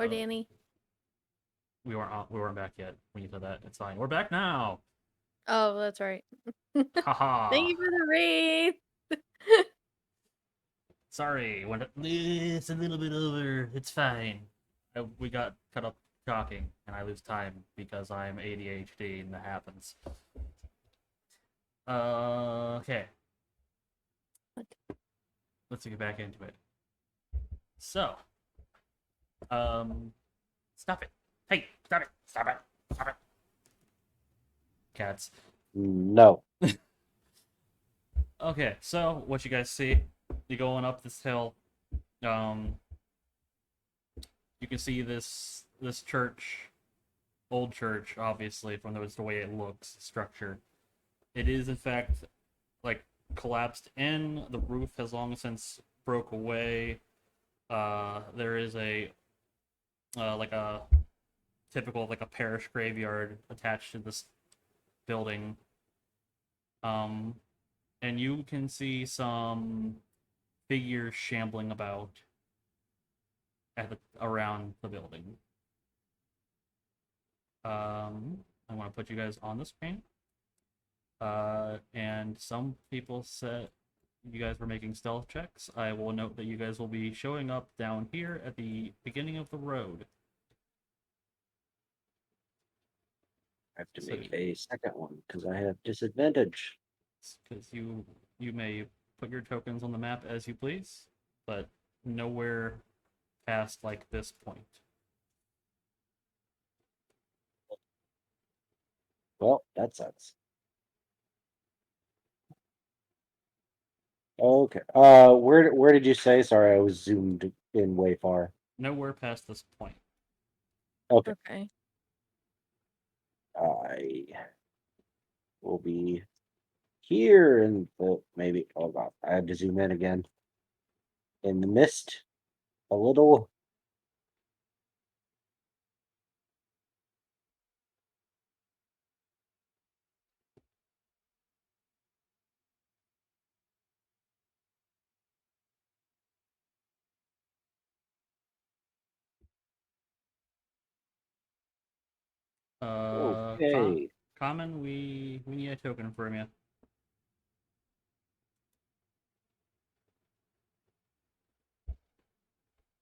S2: or Danny?
S1: We weren't back yet when you said that. It's fine. We're back now.
S2: Oh, that's right.
S1: Haha.
S2: Thank you for the raid.
S1: Sorry, went it's a little bit over. It's fine. We got cut up talking, and I lose time because I'm ADHD, and that happens. Okay. Let's get back into it. So, stop it. Hey, stop it. Stop it. Stop it. Cats.
S3: No.
S1: Okay, so what you guys see, you're going up this hill. You can see this church, old church, obviously from the way it looks, structured. It is in fact like collapsed in. The roof has long since broke away. There is a like a typical like a parish graveyard attached to this building. And you can see some figures shambling about around the building. I want to put you guys on the screen. And some people said you guys were making stealth checks. I will note that you guys will be showing up down here at the beginning of the road.
S3: I have to
S1: So-
S3: make a second one because I have disadvantage.
S1: Because you may put your tokens on the map as you please, but nowhere past like this point.
S3: Well, that sucks. Okay. Where did you say? Sorry, I was zoomed in way far.
S1: Nowhere past this point.
S3: Okay.
S2: Okay.
S3: I will be here in the maybe. Oh god, I had to zoom in again. In the mist, a little. Okay.
S1: Common, we need a token from you.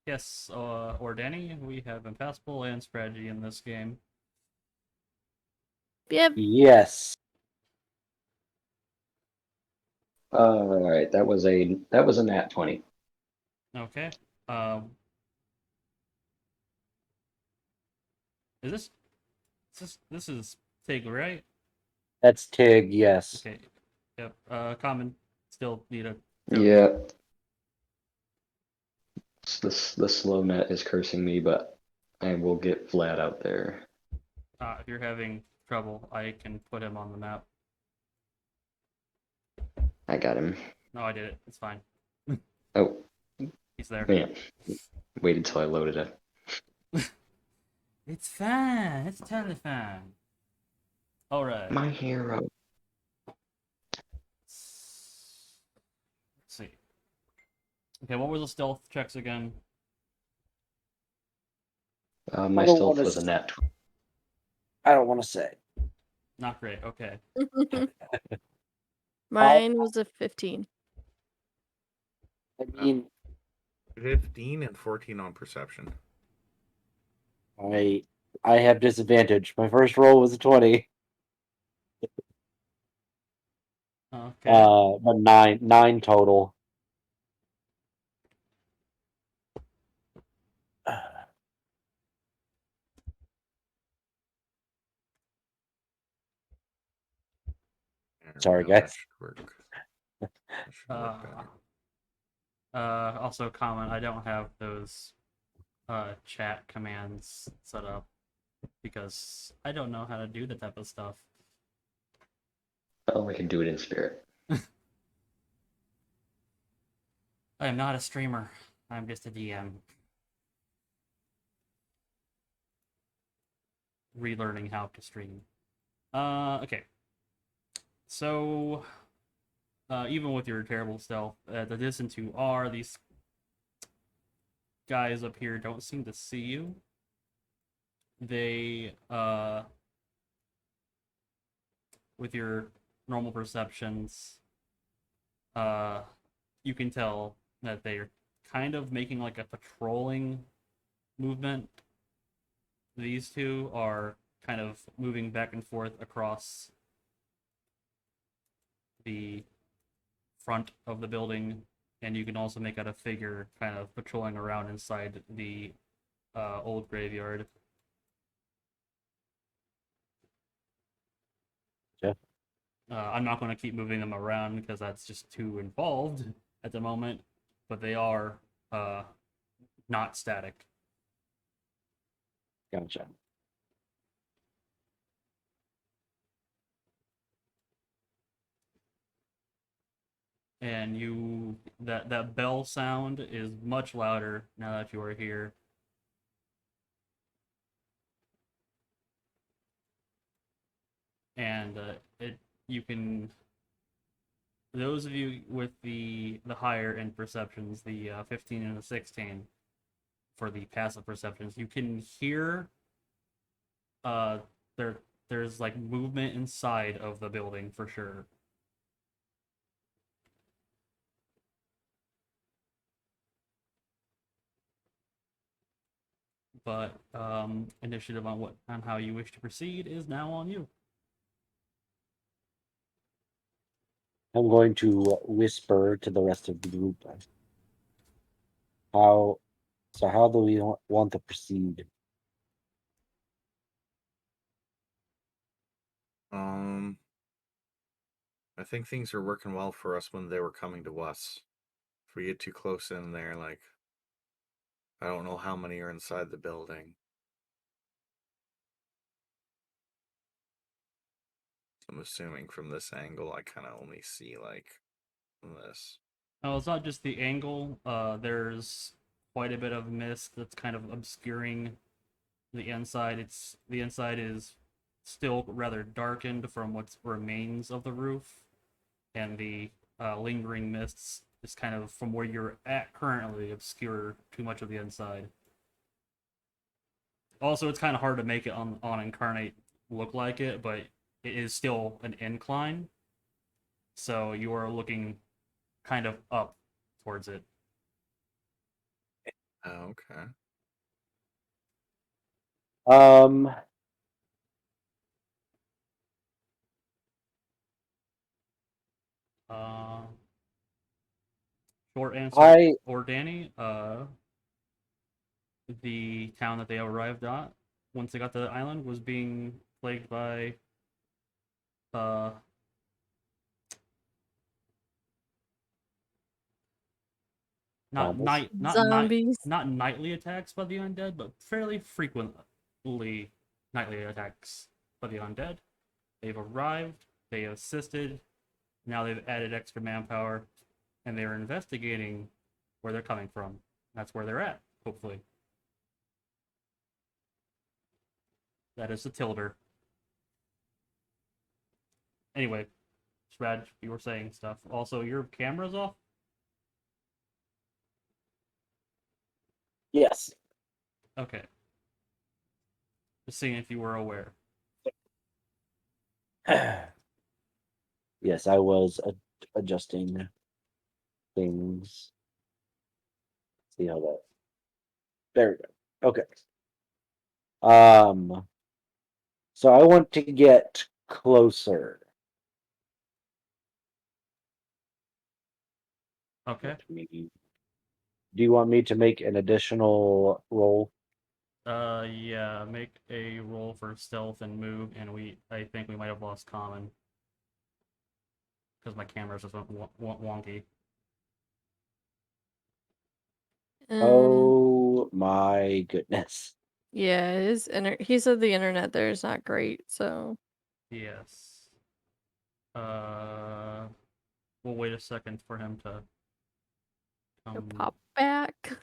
S1: Yes, or Danny, we have impassable and strategy in this game.
S2: Yep.
S3: Yes.
S5: All right, that was a nat 20.
S1: Okay. This is Tig, right?
S3: That's Tig. Yes.
S1: Okay. Yep. Common, still need a token.
S5: Yeah. The slow net is cursing me, but I will get Vlad out there.
S1: If you're having trouble, I can put him on the map.
S5: I got him.
S1: No, I did it. It's fine.
S5: Oh,
S1: He's there.
S5: man. Waited till I loaded it.
S1: It's fine. It's totally fine. All right.
S5: My hero.
S1: Let's see. Okay, what were the stealth checks again?
S5: My
S3: I don't
S5: stealth
S3: wanna
S5: was a
S3: s-
S5: nat 20.
S3: I don't want to say.
S1: Not great. Okay.
S2: Mine was a 15.
S3: I mean,
S4: 15 and 14 on perception.
S3: I have disadvantage. My first roll was a 20.
S1: Okay.
S3: But nine total.
S4: There
S3: Sorry,
S4: we go, that
S3: guys.
S4: should work. That should work better.
S1: Also comment, I don't have those chat commands set up because I don't know how to do the type of stuff.
S5: Oh, I can do it in spirit.
S1: I am not a streamer. I'm just a DM. Relearning how to stream. Okay. So, even with your terrible stealth, the distance you are, these guys up here don't seem to see you. they with your normal perceptions, you can tell that they're kind of making like a patrolling movement. These two are kind of moving back and forth across the front of the building, and you can also make out a figure kind of patrolling around inside the old graveyard.
S3: Yeah.
S1: I'm not going to keep moving them around because that's just too involved at the moment, but they are not static.
S3: Gotcha.
S1: And that bell sound is much louder now that you are here. And it you can those of you with the higher end perceptions, the 15 and the 16 for the passive perceptions, you can hear uh there's like movement inside of the building for sure. But initiative on how you wish to proceed is now on you.
S3: I'm going to whisper to the rest of the group. How how do we want to proceed?
S4: I think things were working well for us when they were coming to us. If we get too close in there, like, I don't know how many are inside the building. I'm assuming from this angle, I kind of only see, like, this.
S1: Oh, it's not just the angle. There's quite a bit of mist that's kind of obscuring the inside. The inside is still rather darkened from what remains of the roof, and the lingering mists is kind of from where you're at currently obscure too much of the inside. Also, it's kind of hard to make it on Incarnate look like it, but it is still an incline, so you are looking kind of up towards it.
S4: Oh, okay.
S3: Um,
S1: Uh, Short answer,
S3: I
S1: or Danny, the town that they arrived at once they got to the island was being plagued by uh not
S3: Bubbles.
S1: night not night
S2: Zombies.
S1: not nightly attacks by the undead, but fairly frequently nightly attacks by the undead. They've arrived, they assisted, now they've added extra manpower, and they're investigating where they're coming from. That's where they're at, hopefully. That is the Tilder. Anyway, Strad, you were saying stuff. Also, your camera's off?
S3: Yes.
S1: Okay. Just seeing if you were aware.
S3: Yes, I was adjusting things. See how that. There we go. Okay. So I want to get closer.
S1: Okay.
S3: Let me. Do you want me to make an additional roll?
S1: Yeah, make a roll for stealth and move, and I think we might have lost common. Because my cameras just went wonky.
S3: Oh my goodness.
S2: Yeah, he said the internet there is not great, so
S1: Yes. Uh, we'll wait a second for him to
S2: he'll
S1: come.
S2: pop back.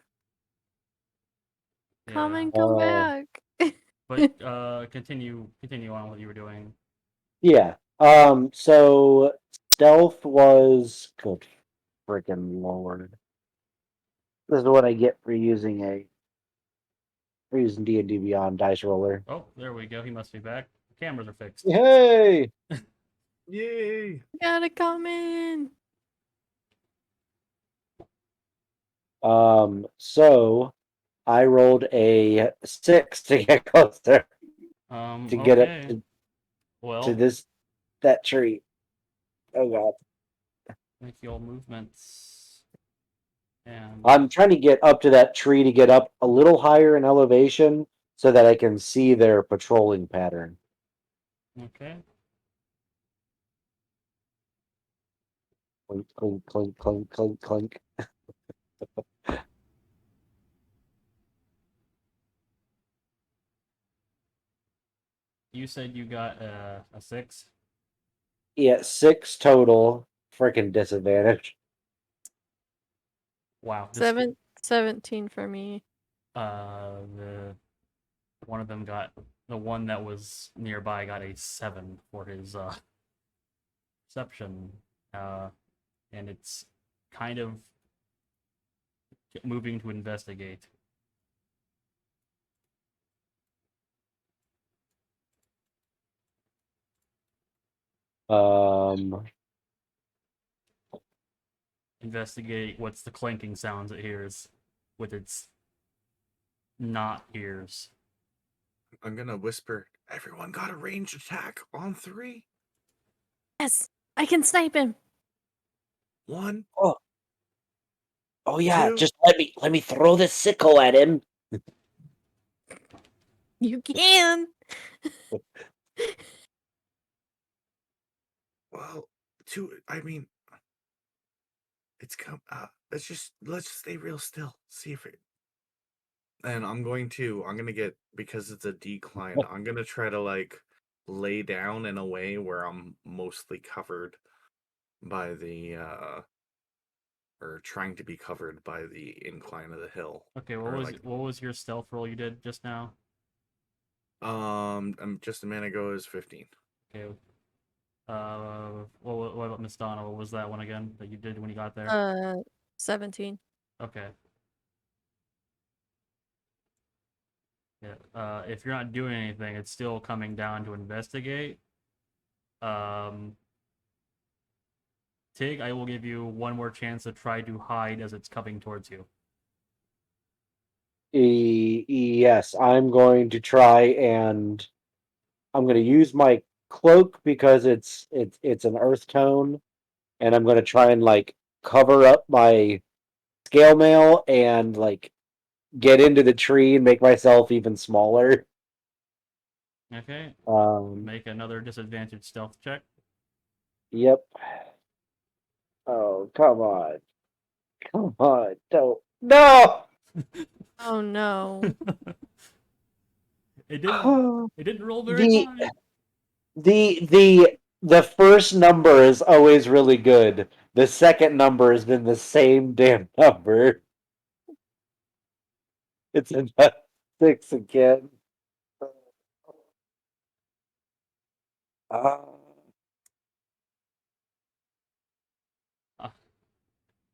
S2: Come
S1: Yeah.
S2: and come back.
S1: But continue on what you were doing.
S3: Yeah. So stealth was good freaking lord. This is what I get for using a We're using D&D Beyond Dice Roller.
S1: Oh, there we go. He must be back. The cameras are fixed.
S3: Hey!
S4: Yay!
S2: Gotta come in.
S3: So I rolled a 6 to get closer to get up
S1: Okay.
S3: to
S1: Well,
S3: that tree. Oh god.
S1: make your movements. And
S3: I'm trying to get up to that tree to get up a little higher in elevation so that I can see their patrolling pattern.
S1: okay.
S3: Clink, clink, clink, clink, clink, clink.
S1: You said you got a 6.
S3: Yeah, 6 total. Freaking disadvantage.
S1: Wow. This
S2: 17 for me.
S1: the one of them got the one that was nearby got a 7 for his perception. And it's kind of moving to investigate.
S3: Um,
S1: Investigate what's the clanking sounds it hears with its not ears.
S4: I'm gonna whisper, everyone got a ranged attack on 3?
S2: Yes, I can snipe him.
S4: 1,
S3: oh yeah,
S4: 2.
S3: just let me throw this sickle at him.
S2: You can.
S4: Well, 2, I mean, it's come, let's just stay real still. See if it, and I'm gonna get, because it's a decline, I'm gonna try to like lay down in a way where I'm mostly covered by the or trying to be covered by the incline of the hill.
S1: Okay,
S4: Or like
S1: what was your stealth roll you did just now?
S4: just a minute ago is 15.
S1: Okay. What about Miss Donna? What was that one again that you did when you got there?
S2: 17.
S1: Okay. Yeah. If you're not doing anything, it's still coming down to investigate. Um, Tig, I will give you one more chance to try to hide as it's coming towards you.
S3: Yes, I'm going to try and I'm going to use my cloak because it's an earth tone, and I'm going to try and like cover up my scale mail and like get into the tree and make myself even smaller.
S1: Okay.
S3: Um,
S1: Make another disadvantaged stealth check.
S3: yep. Oh, come on, don't no.
S2: Oh no.
S1: It didn't. It didn't roll very
S3: the
S1: high.
S3: the first number is always really good. The second number has been the same damn number. It's a 6 again. Uh,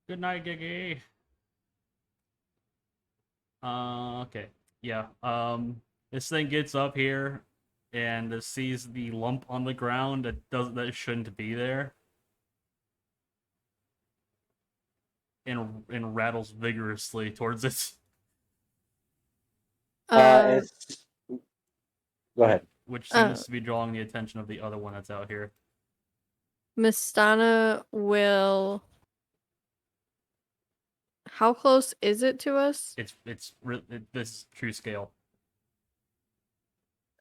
S1: Good night, Giggy. Okay. Yeah. This thing gets up here and sees the lump on the ground that shouldn't be there, and rattles vigorously towards it.
S2: Uh,
S3: it's, go ahead.
S1: Which
S2: uh,
S1: seems to be drawing the attention of the other one that's out here.
S2: Mistana will. How close is it to us?
S1: This is true scale.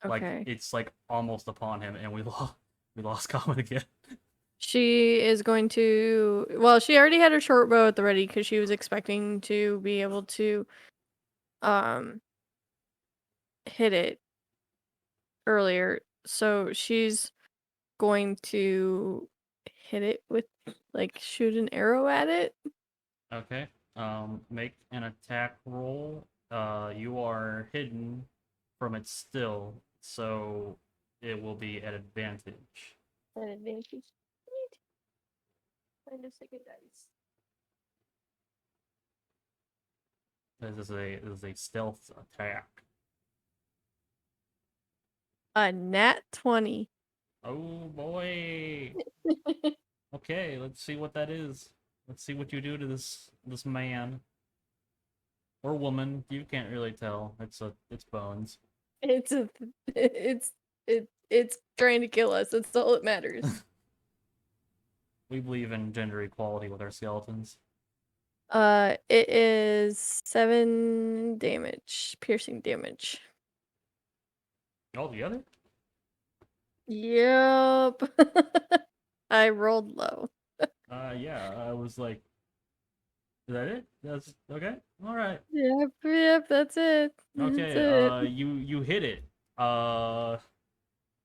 S1: Like
S2: Okay.
S1: it's like almost upon him, and we lost Comet again.
S2: She is going to. Well, she already had her short bow at the ready because she was expecting to be able to um hit it earlier. So she's going to hit it with like shoot an arrow at it.
S1: Okay. Make an attack roll. You are hidden from it still, so it will be at advantage.
S2: An advantage. Neat. Find a second dice.
S1: This is a stealth attack.
S2: A nat 20.
S1: Oh boy. Okay, let's see what that is. Let's see what you do to this man or woman. You can't really tell. It's bones.
S2: It's a it's trying to kill us. That's all that matters.
S1: We believe in gender equality with our skeletons.
S2: It is 7 damage, piercing damage.
S1: All together?
S2: Yep. I rolled low.
S1: Yeah. I was like, is that it? That's okay. All right.
S2: Yep, that's it. That's
S1: Okay.
S2: it.
S1: You hit it.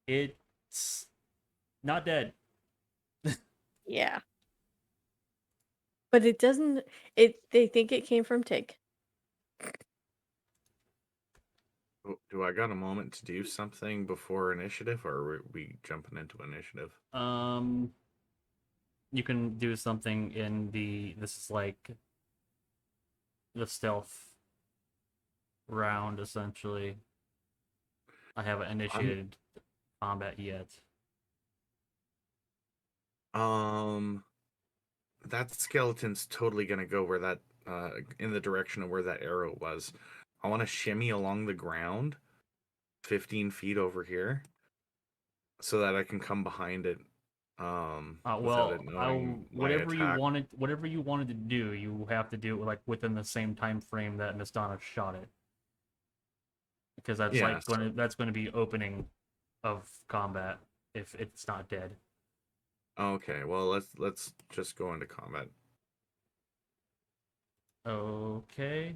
S1: It's not dead.
S2: Yeah. But it doesn't they think it came from Tig.
S4: Do I got a moment to do something before initiative, or are we jumping into initiative?
S1: You can do something in the. This is like the stealth round essentially. I haven't initiated combat yet.
S4: Um, that skeleton's totally gonna go where that in the direction of where that arrow was. I want to shimmy along the ground, 15 feet over here, so that I can come behind it. Without it knowing my attack.
S1: Whatever you wanted to do, you have to do it like within the same time frame that Miss Donna shot it, because that's
S4: Yeah,
S1: like that's going to be opening of combat if it's not dead.
S4: Okay, well let's just go into combat.
S1: Okay.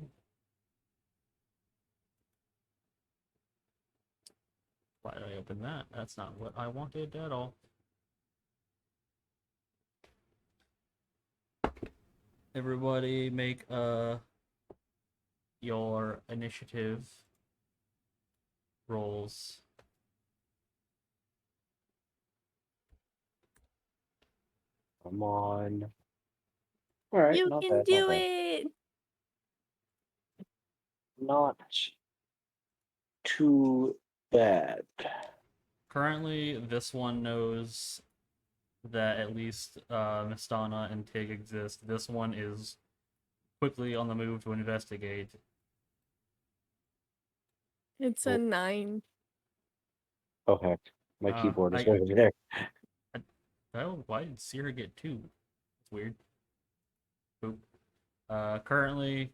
S1: Why did I open that? That's not what I wanted at all. Everybody make your initiative rolls.
S3: Come on. All right,
S2: You
S3: not
S2: can
S3: bad, not
S2: do
S3: bad.
S2: it.
S3: Not too bad.
S1: Currently, this one knows that at least Miss Donna and Tig exist. This one is quickly on the move to investigate.
S2: It's a
S3: Oh.
S2: 9.
S3: Oh heck, my keyboard is
S1: I
S3: right over there.
S1: why did Sierra get 2? It's weird. Boop. Currently,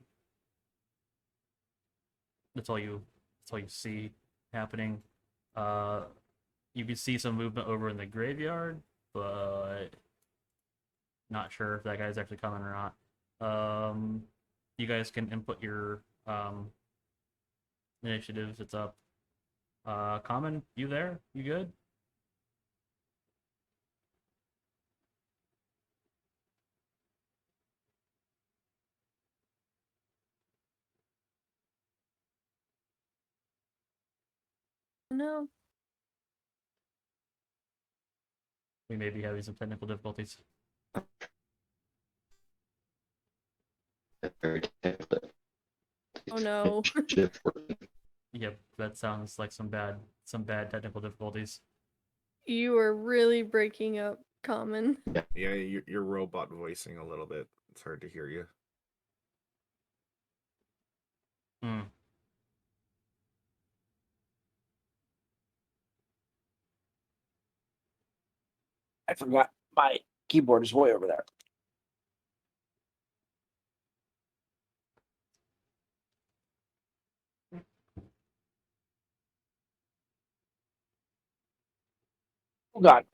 S1: that's all you see happening. You can see some movement over in the graveyard, but not sure if that guy's actually coming or not. You guys can input your initiatives. It's up. Common, you there? You good?
S2: No.
S1: We may be having some technical difficulties.
S2: Oh no.
S1: Yep, that sounds like some bad technical difficulties.
S2: You are really breaking up, Common.
S4: Yeah, you're robot voicing a little bit. It's hard to hear you.
S1: Hmm.
S3: I forgot my keyboard is way over there. Oh God.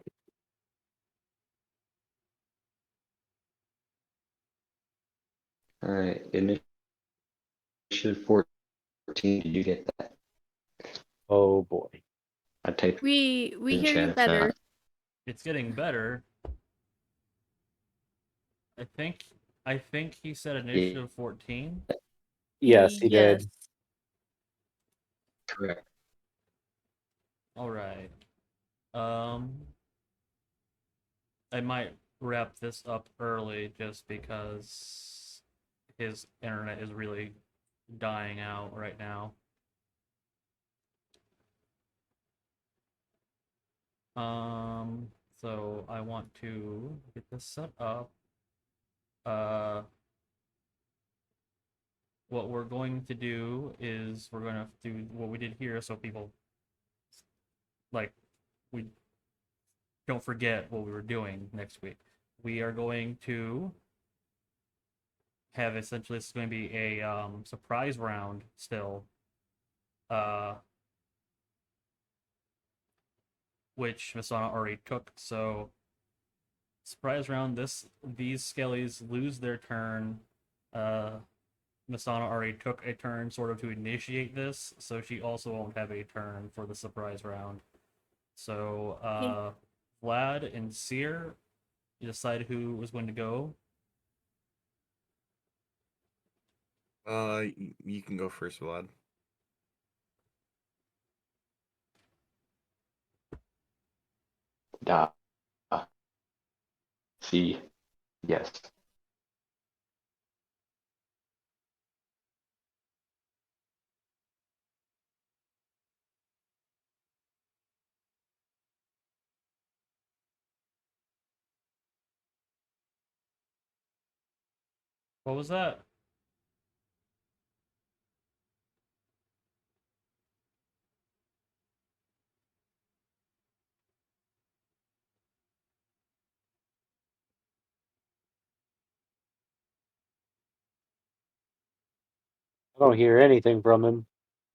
S5: All right, initiative 14. Did you get that?
S3: Oh boy.
S5: I typed
S2: We
S5: in
S2: hear you
S5: chat.
S2: better.
S1: It's getting better. I think he said initiative 14.
S3: Yes, he
S2: Yes.
S3: did.
S5: Correct.
S1: All right. I might wrap this up early just because his internet is really dying out right now. So I want to get this set up. Uh, what we're going to do is we're going to do what we did here, so people like we don't forget what we were doing next week. We are going to have essentially this is going to be a surprise round still, uh, which Masana already took. So surprise round. These skellies lose their turn. Masana already took a turn sort of to initiate this, so she also won't have a turn for the surprise round. So Vlad and Seer, you decide who was going to go.
S4: You can go first, Vlad.
S5: Ah, see, yes.
S1: What was that?
S3: I don't hear anything from him.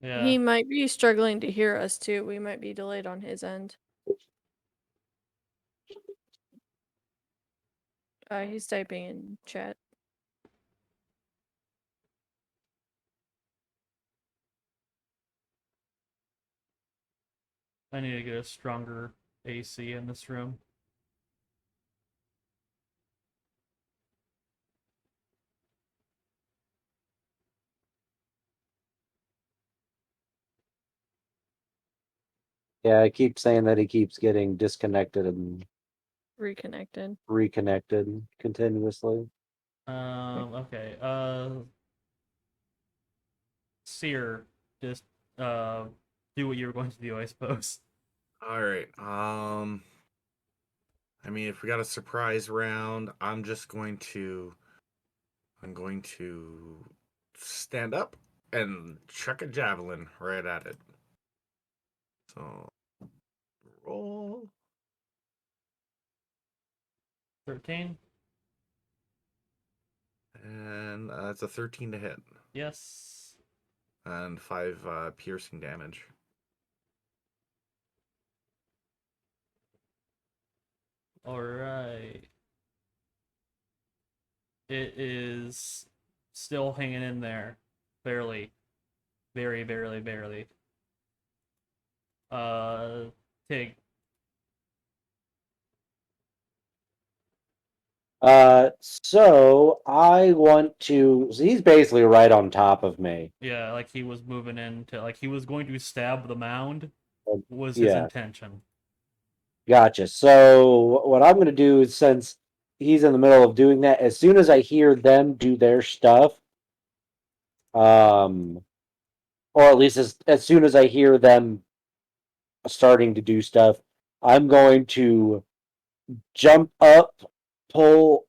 S1: Yeah.
S2: He might be struggling to hear us too. We might be delayed on his end. He's typing in chat.
S1: I need to get a stronger AC in this room.
S3: Yeah, I keep saying that he keeps getting disconnected and
S2: Reconnected.
S3: reconnected continuously.
S1: Okay. Seer, just do what you were going to do, I suppose.
S4: All right. I mean, if we got a surprise round, I'm going to stand up and chuck a javelin right at it. So roll
S1: 13?
S4: and it's a 13 to hit
S1: Yes.
S4: and 5 piercing damage.
S1: Alright. It is still hanging in there. Barely. Very, barely, barely. Tig.
S3: So I want to. So he's basically right on top of me.
S1: Yeah, like he was moving into, like he was going to stab the mound, was his
S3: Yeah,
S1: intention.
S3: gotcha. So what I'm going to do is, since he's in the middle of doing that, as soon as I hear them do their stuff, um, or at least as soon as I hear them starting to do stuff, I'm going to jump up, pull,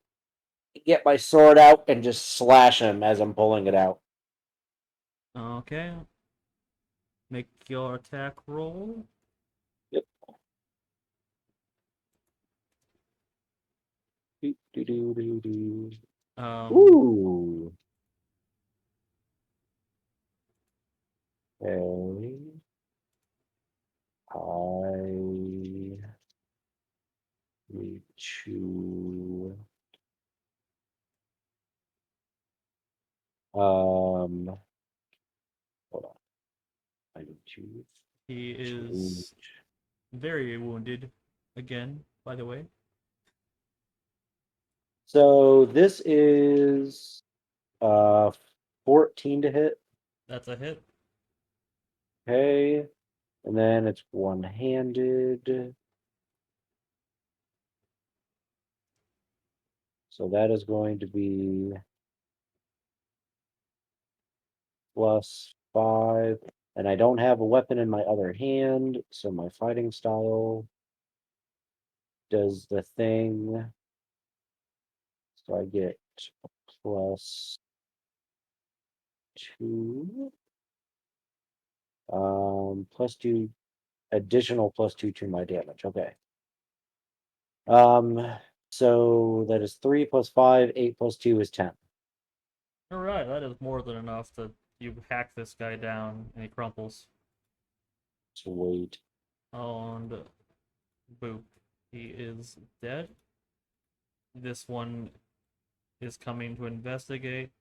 S3: get my sword out, and just slash him as I'm pulling it out.
S1: Okay. Make your attack roll.
S3: Yep. Do, do, do, do, do. Ooh. Okay. I need to hold on. I need to
S1: He
S3: change.
S1: is very wounded again, by the way.
S3: So this is 14 to hit.
S1: That's a hit.
S3: Okay. And then it's one-handed. So that is going to be +5. And I don't have a weapon in my other hand, so my fighting style does the thing. So I get +2. +2 additional +2 to my damage. Okay. So that is 3 + 5, 8 + 2 is 10.
S1: All right, that is more than enough to you hack this guy down, and he crumples.
S3: Sweet.
S1: And boop, he is dead. This one is coming to investigate.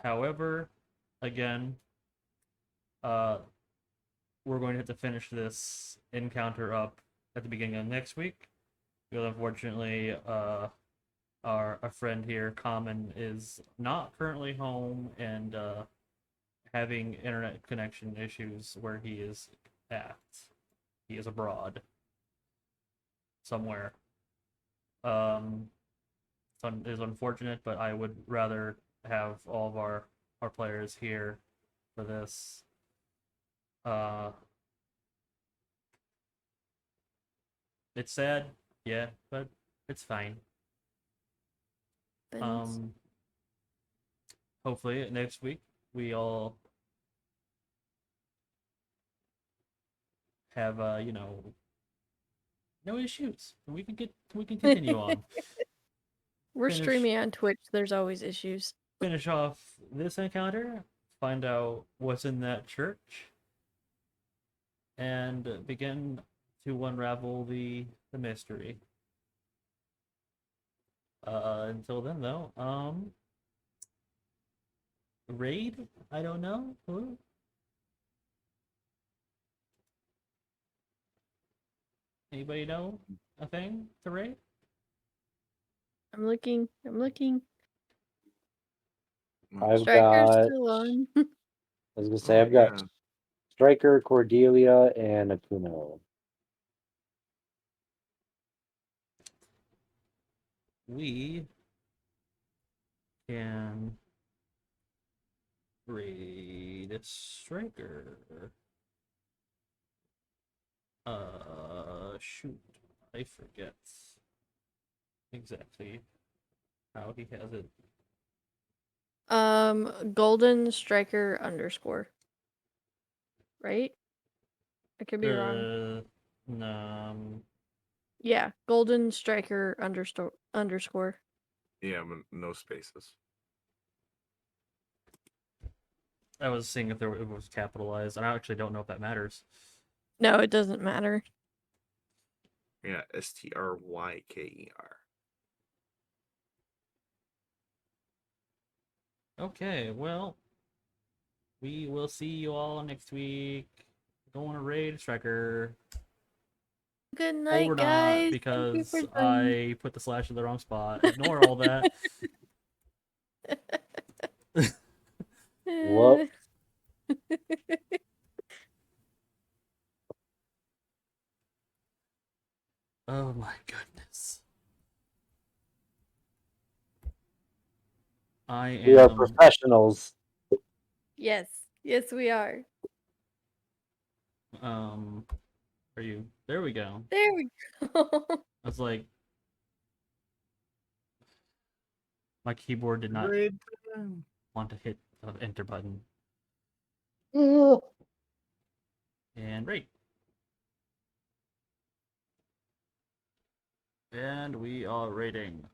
S1: However, again, we're going to have to finish this encounter up at the beginning of next week. Because unfortunately, our friend here, Common, is not currently home and having internet connection issues where he is at. He is abroad somewhere. It is unfortunate, but I would rather have all of our players here for this. It's sad, yeah, but it's fine.
S2: Bends.
S1: Hopefully next week we all have no issues. We can continue on.
S2: We're
S1: Finish
S2: streaming on Twitch. There's always issues.
S1: finish off this encounter, find out what's in that church, and begin to unravel the mystery. Until then, though, raid? I don't know. Who? Anybody know a thing to raid?
S2: I'm looking.
S3: I've
S2: Striker's
S3: got.
S2: still on.
S3: I was gonna say
S4: Oh,
S3: I've got
S4: yeah.
S3: Striker, Cordelia, and Akuno.
S1: We can raid Striker. Shoot, I forget exactly how he has it.
S2: Golden Striker _. Right? I could be wrong.
S1: No,
S2: Yeah, Golden Striker _.
S4: Yeah, but no spaces.
S1: I was seeing if it was capitalized, and I actually don't know if that matters.
S2: No, it doesn't matter.
S4: Yeah, STRYKER.
S1: Okay, well, we will see you all next week. Going to raid Striker.
S2: Good night,
S1: Or
S2: guys.
S1: not,
S2: Thank you for
S1: because
S2: joining.
S1: I put the slash in the wrong spot. Ignore all that.
S3: Whoop.
S1: Oh my goodness. I
S3: We are
S1: am.
S3: professionals.
S2: Yes, we are.
S1: Are you? There we go.
S2: There we go.
S1: I was like, my keyboard did not
S4: Raid time.
S1: want to hit the enter button.
S3: Ugh.
S1: And raid. And we are raiding.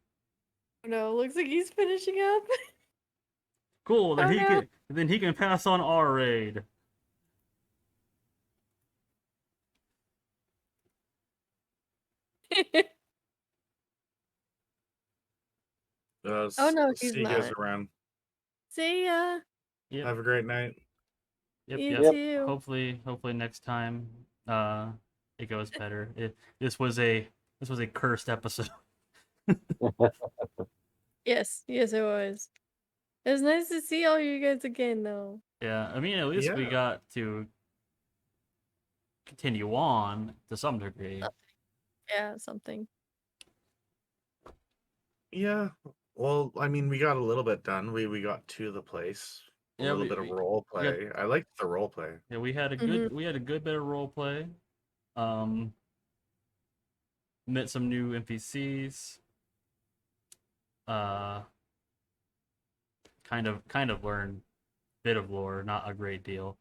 S2: No, looks like he's finishing up.
S1: Cool. Then
S2: Oh, no.
S1: he can pass on our raid.
S2: Oh no, he's
S4: See you guys
S2: not.
S4: around.
S2: See ya.
S1: Yep.
S4: Have a great night.
S1: Yep.
S2: You
S1: Yep.
S2: too.
S1: Hopefully next time, it goes better. This was a cursed episode.
S2: Yes, it was. It was nice to see all you guys again, though.
S1: Yeah. I mean, at least we
S4: Yeah.
S1: got to continue on to some degree.
S2: Yeah, something.
S4: Yeah. Well, I mean, we got a little bit done. We got to the place. A
S1: Yeah,
S4: little bit of role
S1: we got-
S4: play. I liked the role play.
S1: Yeah, we had a
S2: Mhm.
S1: good bit of role play. Um, met some new NPCs. Uh, kind of learned a bit of lore, not a great deal.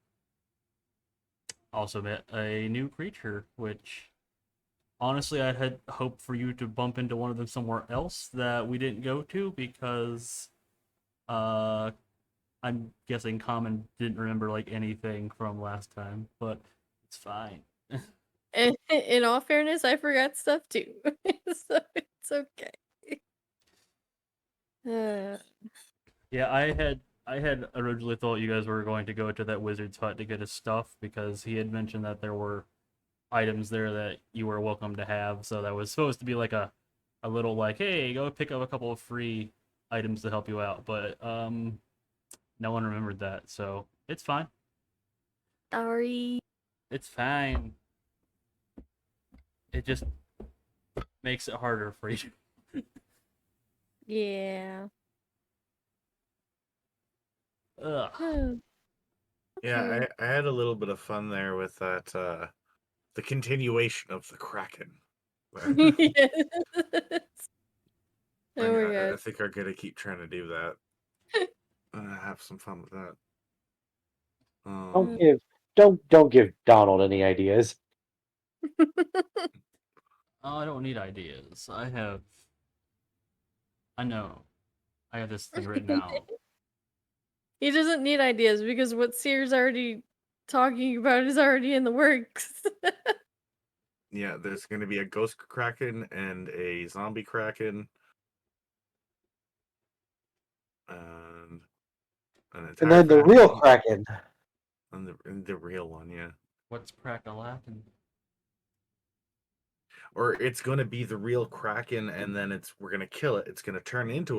S1: Also met a new creature, which honestly I had hoped for you to bump into one of them somewhere else that we didn't go to because I'm guessing Common didn't remember like anything from last time, but it's fine.
S2: And in all fairness, I forgot stuff too. So it's okay.
S1: Yeah, I had originally thought you guys were going to go to that wizard's hut to get his stuff because he had mentioned that there were items there that you were welcome to have. So that was supposed to be like a little like, hey, go pick up a couple of free items to help you out. But no one remembered that, so it's fine.
S2: Sorry.
S1: It's fine. It just makes it harder for you.
S2: Yeah.
S1: Ugh.
S4: Yeah,
S2: Okay.
S4: I had a little bit of fun there with that. The continuation of the Kraken.
S2: Yes. Oh my
S4: I
S2: god.
S4: think I'm gonna keep trying to do that. Have some fun with that.
S3: Don't give don't give Donald any ideas.
S1: Oh, I don't need ideas. I know. I have this thing written out.
S2: He doesn't need ideas because what Seer's already talking about is already in the works.
S4: Yeah, there's gonna be a ghost Kraken and a zombie Kraken. And an
S3: And
S4: entire
S3: then the real
S4: Kraken.
S3: Kraken.
S4: And the real one, yeah.
S1: What's crack-a-lackin'?
S4: Or it's gonna be the real Kraken, and then we're gonna kill it. It's gonna turn into